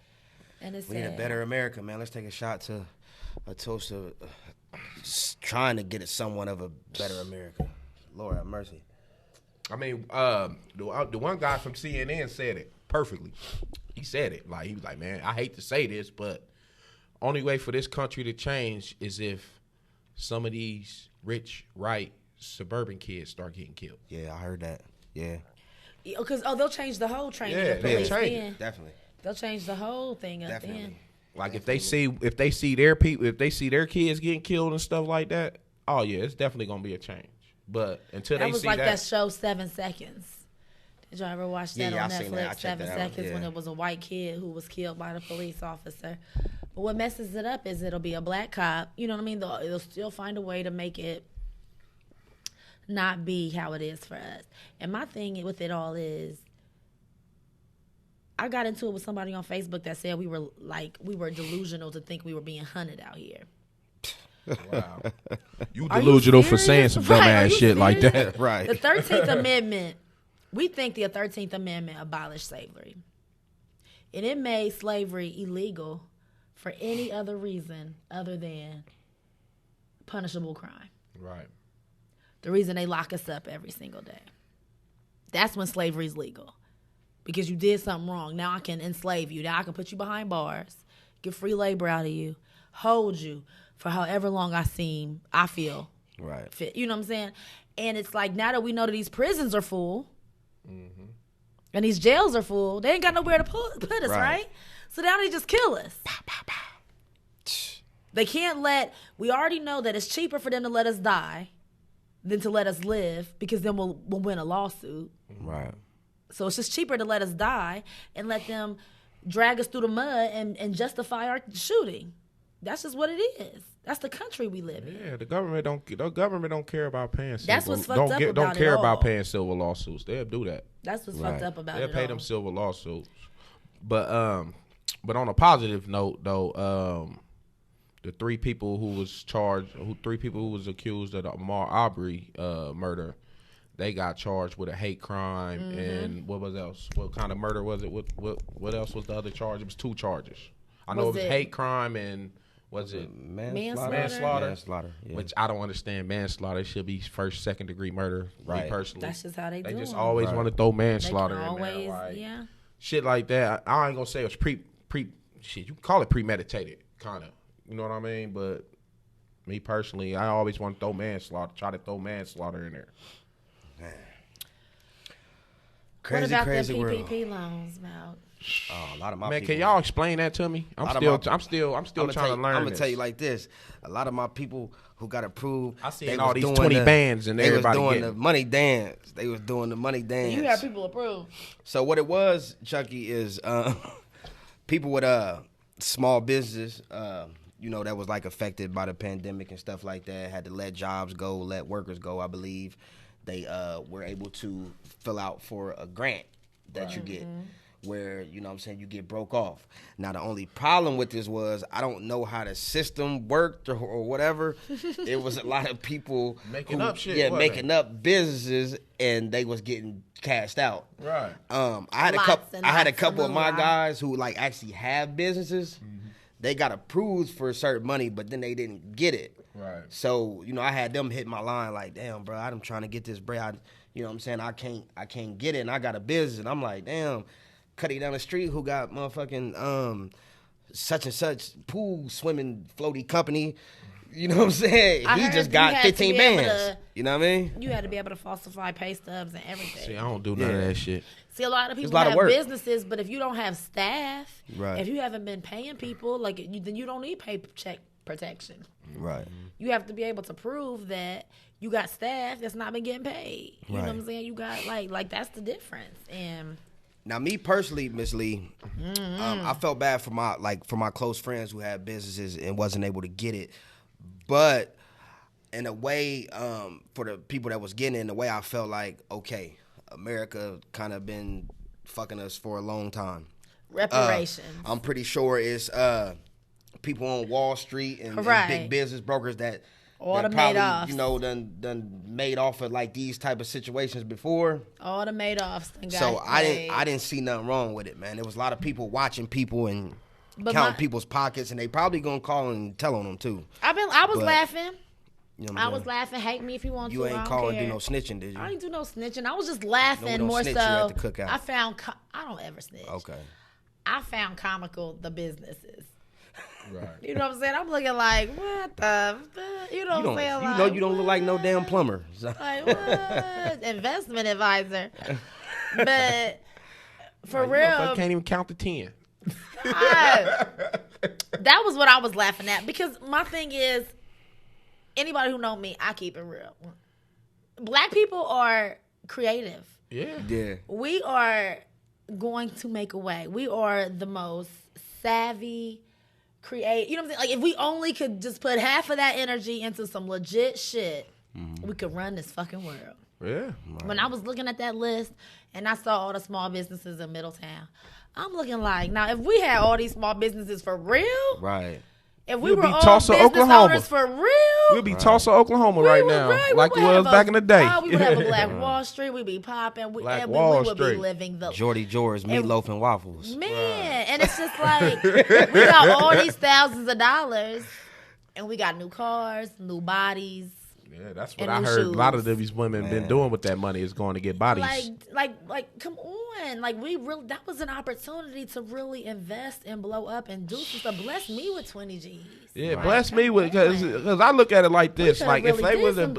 And it's We need a sad. better America, man. Let's take a shot to a toast of trying to get it somewhat of a better America. Lord have mercy. I mean, the one guy from CNN said it perfectly. He said it. Like, he was like, man, I hate to say this, but only way for this country to change is if some of these rich, right, suburban kids start getting killed. Yeah, I heard that. Yeah, Because they'll change the whole training Yeah, of they'll police. change then. definitely. They'll change the whole thing up Definitely. then. Like if they see their people, if they see their kids getting killed and stuff like that, oh yeah, it's definitely gonna be a change. But until that they was see like that, that show 7 Seconds. Did y'all ever watch that Yeah, on I seen that. I Netflix? checked 7 that out, Seconds yeah. when it was a white kid who was killed by the police officer. But what messes it up is it'll be a black cop. You know what I mean? They'll still find a way to make it not be how it is for us. And my thing with it all is, I got into it with somebody on Facebook that said we were delusional to think we were being hunted out here. wow, you Are you delusional for serious? saying some Right, are dumbass you shit like serious? that. Right. The 13th Amendment, we think the 13th Amendment abolished slavery. And it made slavery illegal for any other reason other than punishable crime. Right. The reason they lock us up every single day. That's when slavery is legal. Because you did something wrong. Now I can enslave you. Now I can put you behind bars, get free labor out of you, hold you for however long I feel Right. fit. You know what I'm saying? And it's like, now that we know that these prisons are full and these jails are full, they ain't got nowhere to put us, right? So now they just kill us. They can't we already know that it's cheaper for them to let us die than to let us live, because then we'll win a lawsuit. Right. So it's just cheaper to let us die and let them drag us through the mud and justify our shooting. That's just what it is. That's the country we live in. Yeah, the government don't care about paying. That's silver. what's fucked up about don't care it all. about paying silver lawsuits. They'll do that. That's what's fucked up about They'll it pay all. them silver lawsuits. But on a positive note, though, the three people who was accused of the Ahmaud Arbery murder, they got charged with a hate crime and what was else? What kind of murder was it? What else was the other charge? It was 2 charges. I know it was hate crime and was it Manslaughter? Yeah. Which I don't understand. Manslaughter should be first, second degree murder. Right. Me personally, That's just how they do They just them. always want to throw manslaughter They can in there. always, Like, yeah. shit like that. I ain't gonna say it was pre shit. You can call it premeditated, kind of. You know what I mean? But me personally, I always want to throw manslaughter. Try to throw manslaughter in there. Man. What about the world. PPP loans, about? Oh, a lot of my Man, people. can y'all explain that to me? I'm still trying to learn. I'm gonna tell you like this: a lot of my people who got approved, I seen all these 20 bands and everybody they was doing getting the money dance. They was doing the money dance. You have people approved. So what it was, Chucky, is people with small business, that was like affected by the pandemic and stuff like that, had to let jobs go, let workers go. I believe they were able to fill out for a grant that you get, where, you know what I'm saying, you get broke off. Now, the only problem with this was, I don't know how the system worked or whatever. It was a lot of people Making up shit, Yeah, wasn't making it? up businesses, and they was getting cashed out. Right. I had a couple of my guys who like actually have businesses. They got approved for a certain money, but then they didn't get it. Right. So, I had them hit my line like, damn, bro, I'm trying to get this bread. You know what I'm saying? I can't get it, and I got a business. And I'm like, damn, Cuddy down the street who got motherfucking such and such pool swimming floaty company. You know what I'm saying? I He heard just you got had to 15 be able bands. to- You know what I mean? You had to be able to falsify pay stubs and everything. See, I don't do none of that shit. See, a lot of It's people a lot of have work. businesses, but if you don't have staff, Right. if you haven't been paying people, then you don't need paycheck protection. Right. You have to be able to prove that you got staff that's not been getting paid. You know what I'm Right. saying? You got like that's the difference. And Now, me personally, Miss Lee, I felt bad for my close friends who had businesses and wasn't able to get it. But in a way, for the people that was getting it, in a way, I felt like, okay, America kind of been fucking us for a long time. reparations. I'm pretty sure it's people on Wall Street and Right. big business brokers that All the probably, Madoffs. done made off of like these type of situations before. All the Madoffs. done got So paid. I didn't see nothing wrong with it, man. There was a lot of people watching people and But counting my- people's pockets, and they probably gonna call and tell on them too. I was but- laughing. You know what I I'm was saying? laughing. Hate me if you want You to. ain't I don't call and care. do no snitching, did you? I didn't do no snitching. I was just laughing don't more snitch so. you at the cookout. I found I don't ever snitch. Okay. I found comical the businesses. Right. You know what I'm saying? I'm looking like, what the fuck? You know what I'm saying? You Like, know you don't look like no what? damn plumber. So- Like, what? Investment advisor. But for Like, real, I can't even count to 10. that was what I was laughing at. Because my thing is, anybody who know me, I keep it real. Black people are creative. Yeah. We are going to make a way. We are the most savvy, creative. You know what I'm saying? Like, if we only could just put half of that energy into some legit shit, we could run this fucking world. Yeah. When I was looking at that list and I saw all the small businesses in Middletown, I'm looking like, now, if we had all these small businesses for real, Right. if we We'd were be all Tulsa, business Oklahoma. owners for real, We'll be Tulsa, Oklahoma right now, like it was back in the day. We would have a Black Wall Street. We'd be popping. Black and Wall we would be Street. living the Geordie George, meatloaf and waffles. man. And it's just like we got all these thousands of dollars, and we got new cars, new bodies. Yeah, that's what And I new heard. shoes. A lot of these women been doing with that money is going to get bodies. Like, come on! Like, that was an opportunity to really invest and blow up and do some stuff. Bless me with 20 G's. Yeah, bless me with because I look at it like this. could've Like really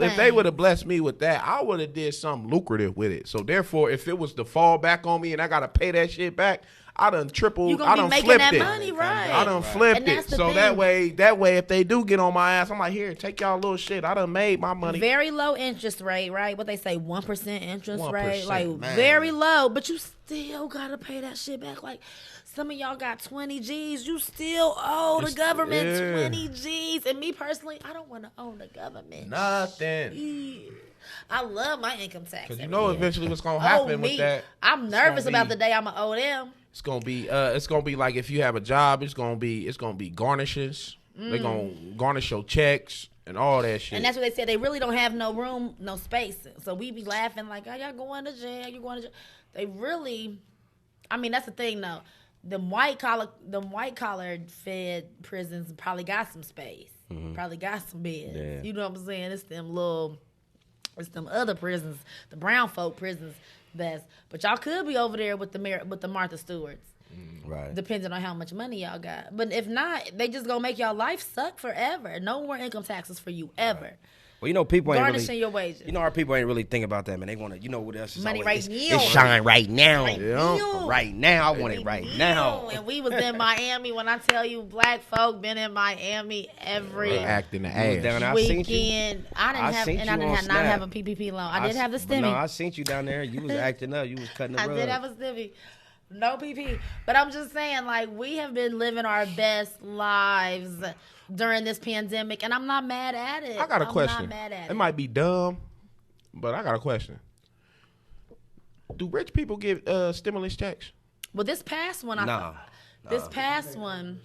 if they would have blessed me with that, I would have did something lucrative with it. So therefore, if it was to fall back on me and I got to pay that shit back, I done tripled. You I gonna be done making flipped that it. money, right? I done flipped And it. that's the So thing. that way, if they do get on my ass, I'm like, here, take y'all little shit. I done made my money. Very low interest rate, right? What they say, 1% interest 1%, rate, like man. very low. But you still gotta pay that shit back. Like, some of y'all got 20 G's. You still owe the government yeah. 20 G's. And me personally, I don't want to owe the government. Nothing. Yeah. I love my income tax. Because you every know year. eventually what's gonna happen me. with that. I'm nervous gonna about be- the day I'm gonna owe them. It's gonna be like if you have a job, it's gonna be garnishes. They're gonna garnish your checks and all that shit. And that's what they said. They really don't have no room, no space. So we be laughing like, "Oh, y'all going to jail? You going to jail?" They really, I mean, that's the thing though. Them white collar fed prisons probably got some space. Probably got some beds. Yeah. You know what I'm saying? It's them other prisons, the brown folk prisons. Best, but y'all could be over there with the Martha Stewarts, Right. depending on how much money y'all got. But if not, they just gonna make y'all life suck forever. No more income taxes for you ever. Well, you know, people ain't Garnishing really. your wages. You know, our people ain't really think about that, man. They want to, you know what else is Money always, right it's, now. it's shine right now. now. Right now. I want it right now. And we was in Miami. When I tell you, black folk been in Miami every acting the You was ass. down there, I seen you. weekend. I didn't I have, seen and you I didn't on have not Snap. have a PPP loan. I did have the but stimmy. No, I seen you down there. You was acting up. You was cutting the I rug. did have a stimmy. No PP. But I'm just saying, like, we have been living our best lives during this pandemic, and I'm not mad at it. I got a I'm question. not mad at It might be dumb, but I got a question. Do rich people get stimulus checks? Well, this past one, this past one,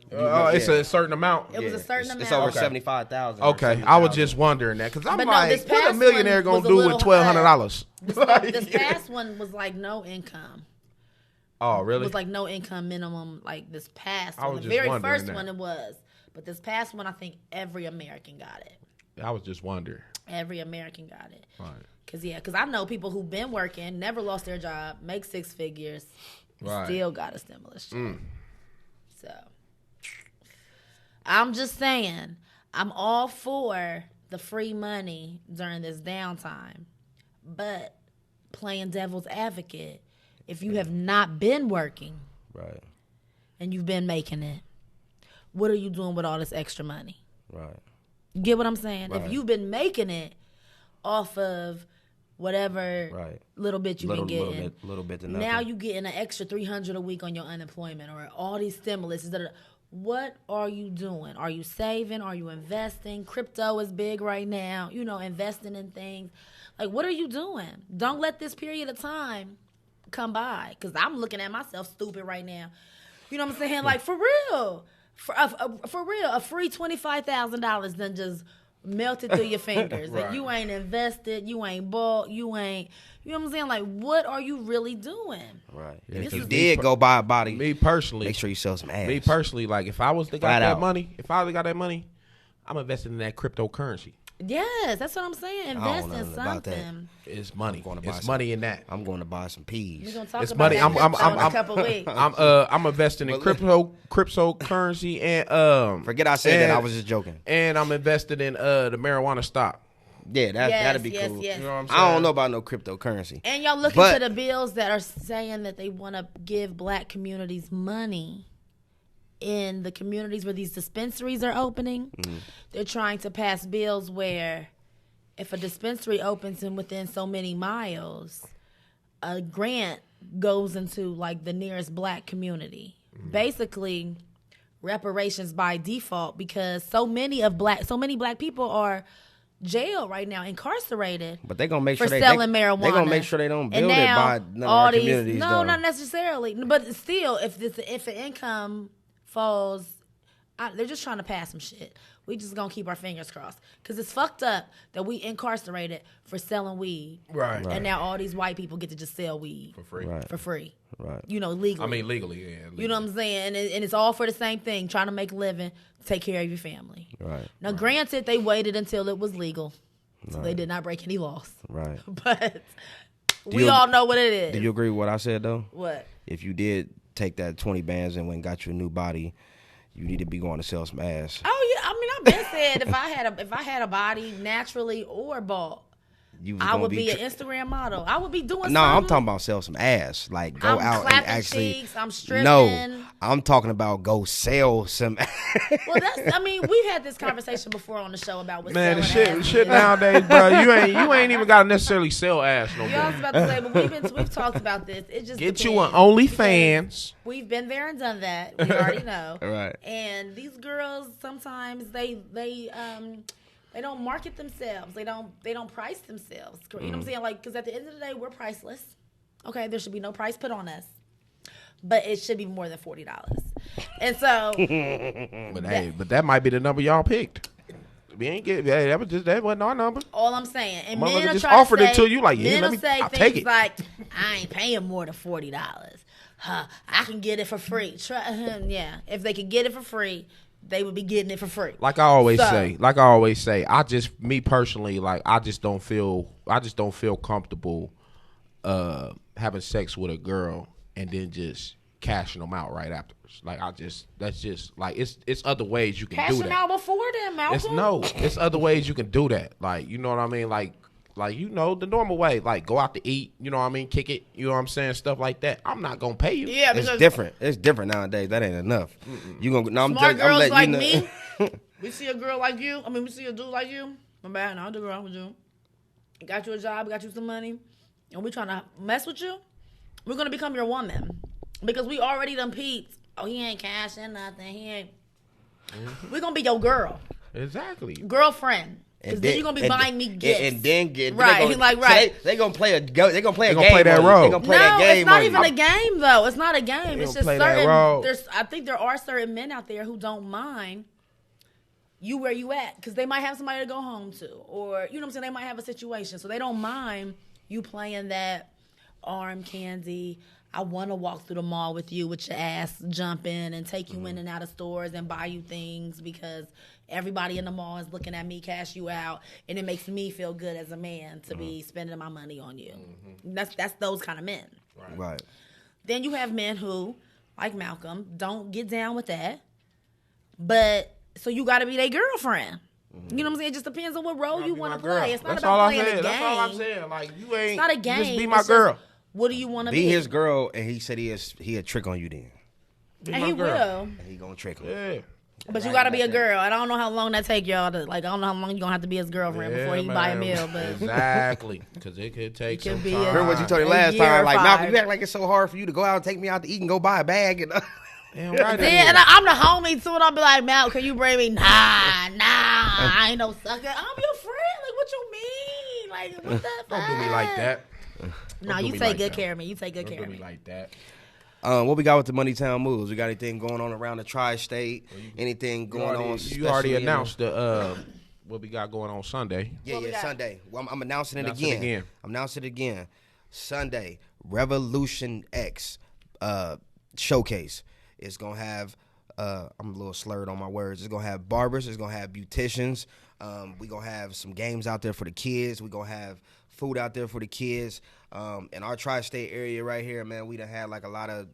It's a certain amount. it was a certain amount. It's over Okay. 75,000. Okay, I was just wondering that because I'm But no, like, this what a past millionaire one was gonna a do with little $1,200? This past one was like no income. Oh, It really? was like no income minimum. Like this past I one, was the just very wondering first that. one it was, but this past one, I think every American got it. I was just wondering. Every American got it. Right. Cause I know people who've been working, never lost their job, make six figures, Right. still got a stimulus check. So I'm just saying, I'm all for the free money during this downtime, but playing devil's advocate, if you have not been working Right. and you've been making it, what are you doing with all this extra money? Right. You get what I'm saying? Right. If you've been making it off of whatever Right. little bit you've been getting, Little bit to nothing. now you getting an extra $300 a week on your unemployment or all these stimulus. What are you doing? Are you saving? Are you investing? Crypto is big right now. You know, investing in things. Like, what are you doing? Don't let this period of time come by. Because I'm looking at myself stupid right now. You know what I'm saying? Like, for real. For real, a free $25,000 then just melted through your fingers. Right. And you ain't invested, you ain't bought, you ain't, you know what I'm saying? Like, what are you really doing? Right. Yeah, And if this you is did go buy a body, Me personally, make sure you sell some ass. me personally, like if I was to got Flat that out. money, I'm investing in that cryptocurrency. Yes, that's what I'm saying. don't Invest know in nothing about that. something. It's money. gonna buy It's some. money in that. I'm going to buy some We're peas. gonna talk It's about money. that in a couple weeks. I'm investing in cryptocurrency and Forget I said that. I and- was just joking. and I'm invested in the marijuana stock. Yeah, that'd Yes, be yes, cool. yes. You know what I'm I saying? don't know about no cryptocurrency. And y'all look But- into the bills that are saying that they want to give black communities money in the communities where these dispensaries are opening. They're trying to pass bills where if a dispensary opens in within so many miles, a grant goes into like the nearest black community. Basically, reparations by default, because so many black people are jailed right now, incarcerated. But they're gonna make for sure selling marijuana. They're gonna make sure they don't build it now, by none of our communities. No, though. not necessarily. But still, if an income falls, they're just trying to pass some shit. We just gonna keep our fingers crossed, because it's fucked up that we incarcerated for selling weed, Right. And now all these white people get to just sell weed For free. Right. for free. Right. You know, legally. I mean, legally, yeah. Legally. You know what I'm saying? And it's all for the same thing, trying to make a living, take care of your family. Right. Now, granted, they waited until it was legal, so they did not break any laws. Right. But we all know what it is. Do you agree with what I said though? What? If you did take that 20 bands and went and got you a new body, you need to be going to sell some ass. Oh yeah, I mean, I've been said if I had a body naturally or bald, I would be an Instagram model. I would be doing something. No, I'm talking about sell some ass. Like go I'm out and clapping actually. cheeks, I'm stripping. No, I'm talking about go sell some ass. Well, we've had this conversation before on the show about what Man, the selling ass shit is. nowadays, bro. You ain't even gotta necessarily sell ass no Yeah, I was more. about to say, but we've talked about this. It just Get depends, you an OnlyFans. We've been there and done that. We already know. Right. And these girls sometimes they don't market themselves. They don't price themselves. You know what I'm saying? Like, because at the end of the day, we're priceless. Okay, there should be no price put on us, but it should be more than $40. And so, But that might be the number y'all picked. We ain't get that wasn't our number. all I'm saying, and men Motherfucker are just trying offered to say, it to you like, yeah, men will say I'll things take it. like, I ain't paying more than $40. I can get it for free. Yeah, if they could get it for free, they would be getting it for free. Like I always say, I just me personally, like I just don't feel comfortable having sex with a girl and then just cashing them out right afterwards. Like that's just like it's other ways you can do Cashing that. out before them, Malcolm. It's other ways you can do that. Like, you know what I mean? Like you know, the normal way, like go out to eat, you know what I mean, kick it, you know what I'm saying, stuff like that. I'm not gonna pay you. Yeah, because It's different. It's different nowadays. That ain't enough. You gonna no, smart girls letting like you know. me. We see a girl like you. I mean, we see a dude like you. My bad, no, the girl with you. Got you a job, got you some money, and we trying to mess with you. We're gonna become your woman because we already done peeped. Oh, he ain't cashing nothing. He ain't. We're gonna be your girl, Exactly. girlfriend. Because then you're gonna be buying me gifts. And then get right. So they gonna play a game. They gonna play that role. They gonna play that game. It's not even a game though. It's not a game. It's just play that certain. role. I think there are certain men out there who don't mind you where you at, because they might have somebody to go home to, or you know what I'm saying. They might have a situation, so they don't mind you playing that arm candy. I want to walk through the mall with you with your ass jumping and take you in and out of stores and buy you things because everybody in the mall is looking at me cash you out, and it makes me feel good as a man to be spending my money on you. That's those kind of men. Right. Then you have men who, like Malcolm, don't get down with that, but so you got to be their girlfriend. You know what I'm saying? It just depends on what role you want to play. It's not That's about all playing a game. That's all I'm saying. Like you ain't. It's not a game. Just be my It's girl. just, what do you want to Be be? his girl, and he said he a trick on you then. Be And my he girl. will. And he gonna trick him. Yeah. But you gotta be a girl. And I don't know how long that take y'all to, like, I don't know how long you're gonna have to be his girlfriend before you buy a meal. But Exactly. Because it could take could some be time. a- Remember what you told me A last year time? or Like, 5. Malcolm, you act like it's so hard for you to go out and take me out to eat and go buy a bag. And Damn right it then, is. and I'm the homie too, and I'll be like, Mal, can you bring me? Nah, I ain't no sucker. I'm your friend. Like, what you mean? Like, what the fuck? Don't do me like that. No, Don't do you me take like good that. care of me. You take good Don't care do of me me. like that. what we got with the Money Town moves? We got anything going on around the tri-state? Anything going on? You already especially in the- announced the what we got going on Sunday. Yeah, What we got? Sunday. Well, I'm announcing it Announce it again. again. I'm announcing it again. Sunday, Revolution X showcase. It's gonna have. I'm a little slurred on my words. It's gonna have barbers. It's gonna have beauticians. We gonna have some games out there for the kids. We gonna have food out there for the kids. In our tri-state area right here, man, we done had like a lot of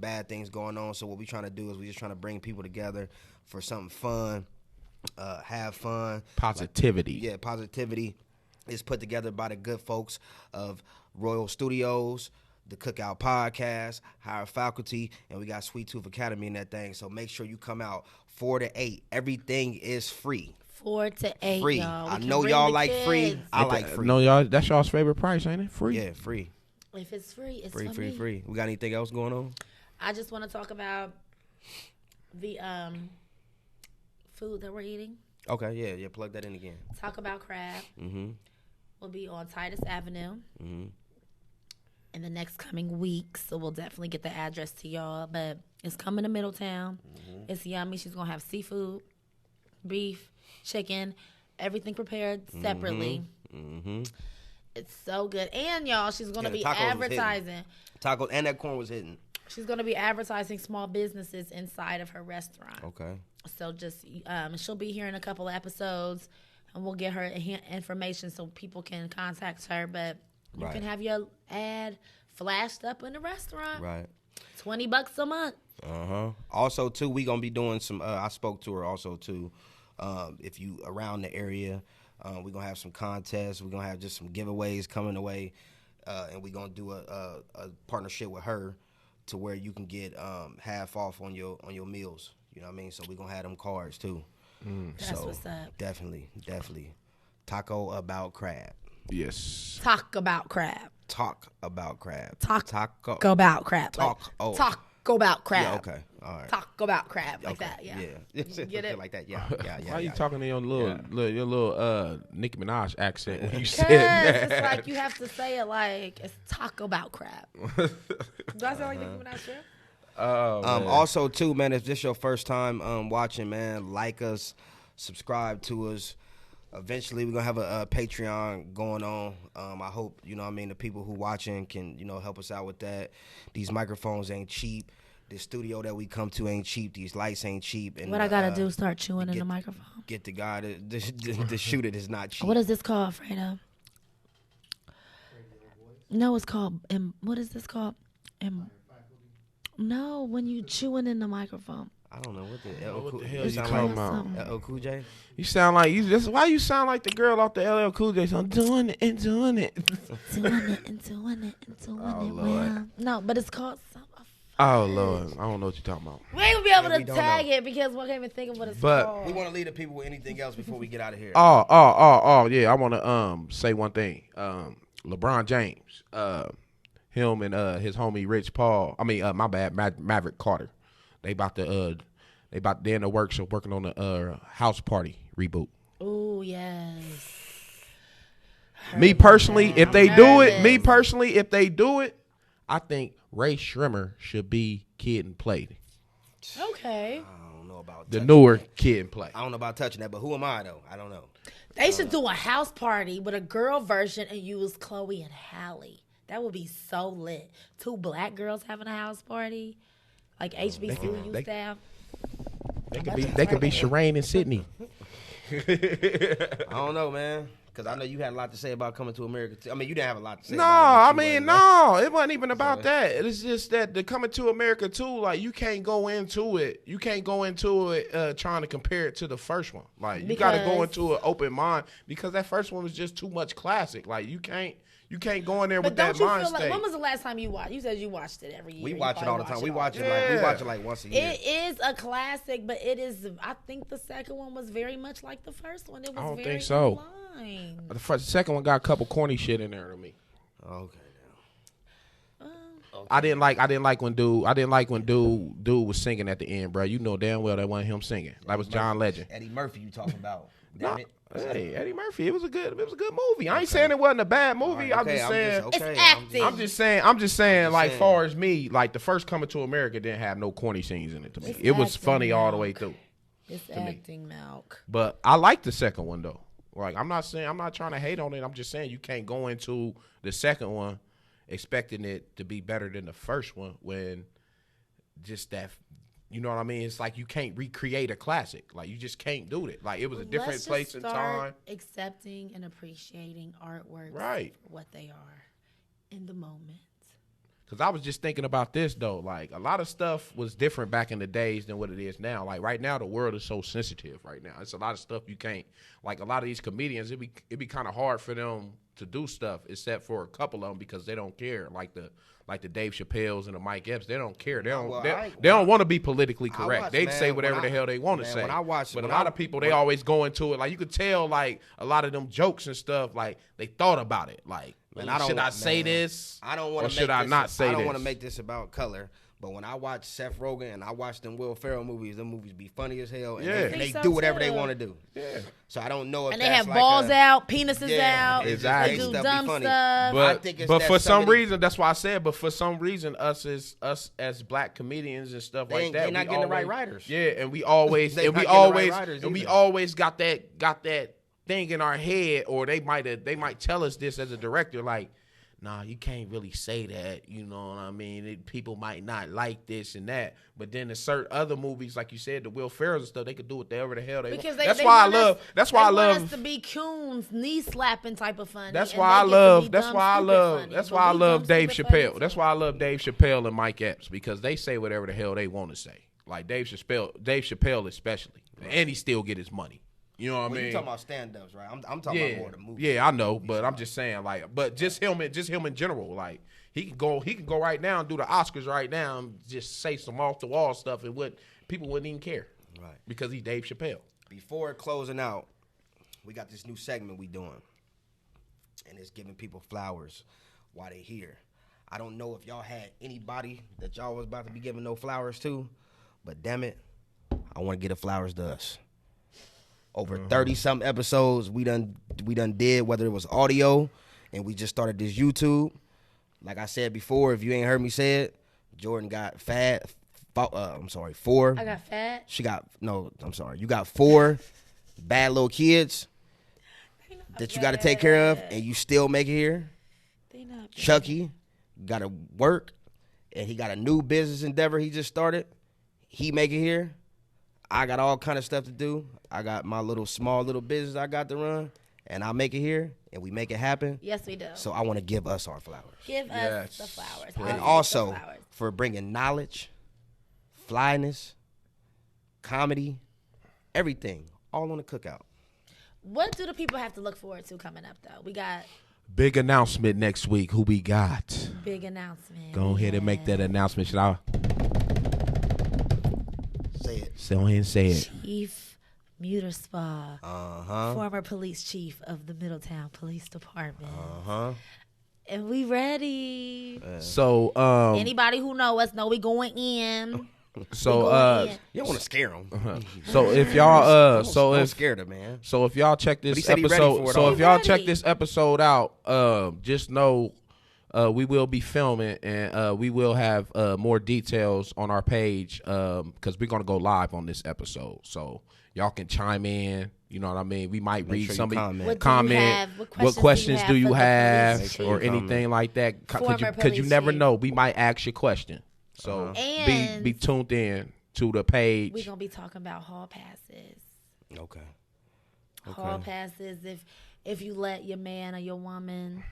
bad things going on. So what we trying to do is we just trying to bring people together for something fun. Have fun. Positivity. Yeah, positivity is put together by the good folks of Royal Studios, the Cookout Podcast, Higher Faculty, and we got Sweet Tooth Academy in that thing. So make sure you come out 4 to 8. Everything is free. 4 to 8, Free. y'all. I know y'all like free. I like free. No, y'all. That's y'all's favorite price, ain't it? Free. Yeah, free. If it's free, it's Free, for free, me. free. We got anything else going on? I just want to talk about the food that we're eating. Okay, yeah. Plug that in again. Talk About Crab. Mm-hmm. Will be on Titus Avenue Mm-hmm. in the next coming weeks. So we'll definitely get the address to y'all. But it's coming to Middletown. Mm-hmm. It's yummy. She's going to have seafood, beef, chicken, everything prepared separately. Mm-hmm. It's so good. And, y'all, she's going to be the tacos was advertising. Tacos and that corn was hitting. She's going to be advertising small businesses inside of her restaurant. Okay. So just, she'll be here in a couple of episodes, and we'll get her information so people can contact her. But you can have your ad flashed up in the restaurant. Right. $20 a month. Uh-huh. Also, too, we going to be doing some, I spoke to her also, too. If you around the area, we're going to have some contests. We're going to have just some giveaways coming away. And we're going to do a partnership with her to where you can get half off on your meals. You know what I mean? So we're going to have them cards, too. That's what's up. Definitely. Taco About Crab. Yes. Talk about crab. Talk about crab. Go about crab. Talk. Talk about crab. Yeah, okay. All right. Talk about crab. Like Okay. that, yeah. Yeah. Get it? Like that, yeah. Why you talking in your little Nicki Minaj accent when you Because said that? it's like you have to say it like it's talk about crab. Do I sound like Nicki Minaj? Also, too, man, if this your first time watching, man, like us, subscribe to us. Eventually, we're going to have a Patreon going on. I hope, you know what I mean, the people who watching can, you know, help us out with that. These microphones ain't cheap. This studio that we come to ain't cheap. These lights ain't cheap. And What I got to do is start chewing in the microphone. Get the guy to shoot it is not cheap. What is this called, Fredo? No, it's called, what is this called? No, when you chewing in the microphone. I don't know what the hell you talking about? LL Cool J? You sound like why you sound like the girl off the LL Cool J song? Doing it and doing it. Doing it. Lord. Well, no, but it's called something. Oh Lord, I don't know what you're talking about. We ain't gonna be able we to don't tag know. it because we can't even think of what it's But- called. We want to leave the people with anything else before we get out of here. Oh, yeah. I want to say one thing. LeBron James, him and his homie Rich Paul. I mean, my bad, Maverick Carter. They in the works of working on the House Party reboot. Oh yes. Me personally, if they do it, I think Ray Shrimmer should be Kid and Play. Okay. I don't know about The touching newer that. Kid and Play. I don't know about touching that, but who am I, though? I don't know. They should do a house party with a girl version and use Chloe and Halle. That would be so lit. 2 black girls having a house party, like HBCU used to have. They could be Shireen and Sydney. I don't know, man. Because I know you had a lot to say about coming to America. I mean, you didn't have a lot to say No, about it. I mean, no, it wasn't even about that. It's just that the coming to America too, like you can't go into it trying to compare it to the first one. Like you got to go into an open mind because that first one was just too much classic. Like you can't go in there with that But don't you mind feel like, state. when was the last time you watched? You said you watched it every year. We You watch it probably all the time. We watch it like once a year. It is a classic, but it is. I think the second one was very much like the first one. It was I don't very think so. in line. The second one got a couple corny shit in there to me. Okay. I didn't like when dude was singing at the end, bro. You know damn well that wasn't him singing. That was John Legend. Eddie Murphy, you talking about? No, Damn it. hey, Eddie Murphy. It was a good movie. I ain't saying it wasn't a bad movie. All I'm right, just saying. It's acting. I'm just saying, like, saying. far as me, like, the first Coming to America didn't have no corny scenes in it to me. It's It was acting, funny all the way Malk. through. It's me. acting, Malk. But I like the second one, though. Like, I'm not trying to hate on it. I'm just saying you can't go into the second one expecting it to be better than the first one when just that, you know what I mean? It's like you can't recreate a classic. Like, you just can't do it. Like, it was a different Let's place just and start time. accepting and appreciating artworks Right. for what they are in the moment. Because I was just thinking about this, though. Like, a lot of stuff was different back in the days than what it is now. Like, right now, the world is so sensitive right now. It's a lot of stuff you can't, like, a lot of these comedians, it be kind of hard for them to do stuff, except for a couple of them because they don't care. Like the Dave Chappelle's and the Mike Epps, they don't care. They don't want to be politically correct. They say whatever the hell they want to say. But a lot of people, they always go into it. Like, you could tell, like, a lot of them jokes and stuff, like, they thought about it. Like, should I say this? I don't want or to should I not say this? I don't want to make this about color. But when I watch Seth Rogen and I watch them Will Ferrell movies, them movies be funny as hell. And they do whatever they want to do. Yeah. So I don't know if and they have balls out, penises out. Exactly. They do dumb stuff. But for some reason, that's why I said. But for some reason, us as black comedians and stuff like that, they're not getting the right writers. Yeah, and we always got that thing in our head, or they might tell us this as a director, like, nah, you can't really say that, you know what I mean? People might not like this and that. But then in certain other movies, like you said, the Will Ferrell and stuff, they could do whatever the hell they want. That's why I love us to be Coons, knee slapping type of funny. That's why I love Dave Chappelle. That's why I love Dave Chappelle and Mike Epps, because they say whatever the hell they want to say. Like Dave Chappelle especially. And he still get his money. You know what I mean? You're talking about stand-ups, right? I'm talking about more the movies. Yeah, I know, but I'm just saying, like, but just him in general, like, he can go right now and do the Oscars right now and just say some off the wall stuff, and people wouldn't even care, right? Because he's Dave Chappelle. Before closing out, we got this new segment we doing, and it's giving people flowers while they here. I don't know if y'all had anybody that y'all was about to be giving no flowers to, but damn it, I want to get the flowers to us. Over 30-something episodes we done did, whether it was audio, and we just started this YouTube. Like I said before, if you ain't heard me say it, Jordan got four. I got fat. You got 4 bad little kids that you got to take care of, and you still make it here. Chucky got to work, and he got a new business endeavor he just started. He make it here. I got all kind of stuff to do. I got my small little business I got to run, and I make it here, and we make it happen. Yes, we do. So I want to give us our flowers. Give us the flowers. And also for bringing knowledge, flyness, comedy, everything, all on the Cookout. What do the people have to look forward to coming up, though? We got big announcement next week. Who we got? Big announcement. Go ahead and make that announcement. Should I? Say it. Go ahead and say it. Chief Muterspa, former police chief of the Middletown Police Department. And we ready. So anybody who know us know we going in. So you don't want to scare them. So if y'all don't scare them, man. So if y'all check this episode out, just know we will be filming, and we will have more details on our page because we're gonna go live on this episode. So y'all can chime in. You know what I mean? We might read somebody comment. What questions do you have, or anything like that? Because you never know. We might ask your question. So be tuned in to the page. We're gonna be talking about hall passes. Okay. Hall passes. If you let your man or your woman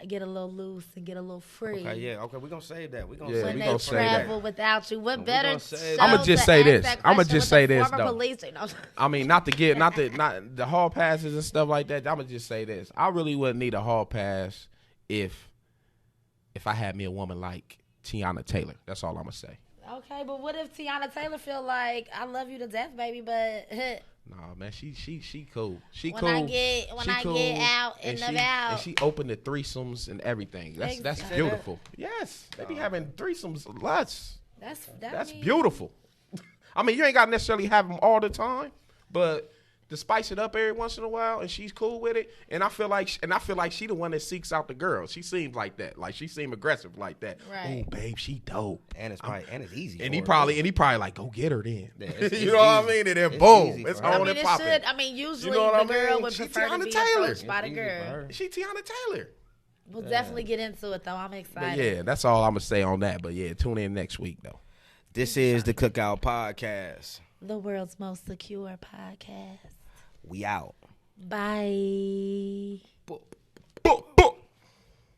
get a little loose and get a little free. Okay, yeah. Okay, we're gonna save that. We're gonna say when they travel without you. What better? I'm gonna just say this. Though. Police. I mean, not the hall passes and stuff like that. I'm gonna just say this. I really wouldn't need a hall pass if I had me a woman like Tiana Taylor. That's all I'm gonna say. Okay, but what if Tiana Taylor feel like I love you to death, baby, but nah, man, she cool. When I get out and about, and she opened the threesomes and everything. That's beautiful. Yes, they be having threesomes lots. That's beautiful. I mean, you ain't gotta necessarily have them all the time, but to spice it up every once in a while, and she's cool with it. And I feel like she the one that seeks out the girl. She seems like that. Like she seem aggressive like that. Right. Oh, babe, she dope. And it's easy. And he probably like, go get her then. Yeah, you know what I mean? And then boom, it's on and popping. Usually the girl would prefer to be approached by the girl. She Tiana Taylor. We'll definitely get into it though. I'm excited. But yeah, that's all I'm gonna say on that. But yeah, tune in next week though. This is the Cookout Podcast. The world's most secure podcast. We out. Bye. Boop.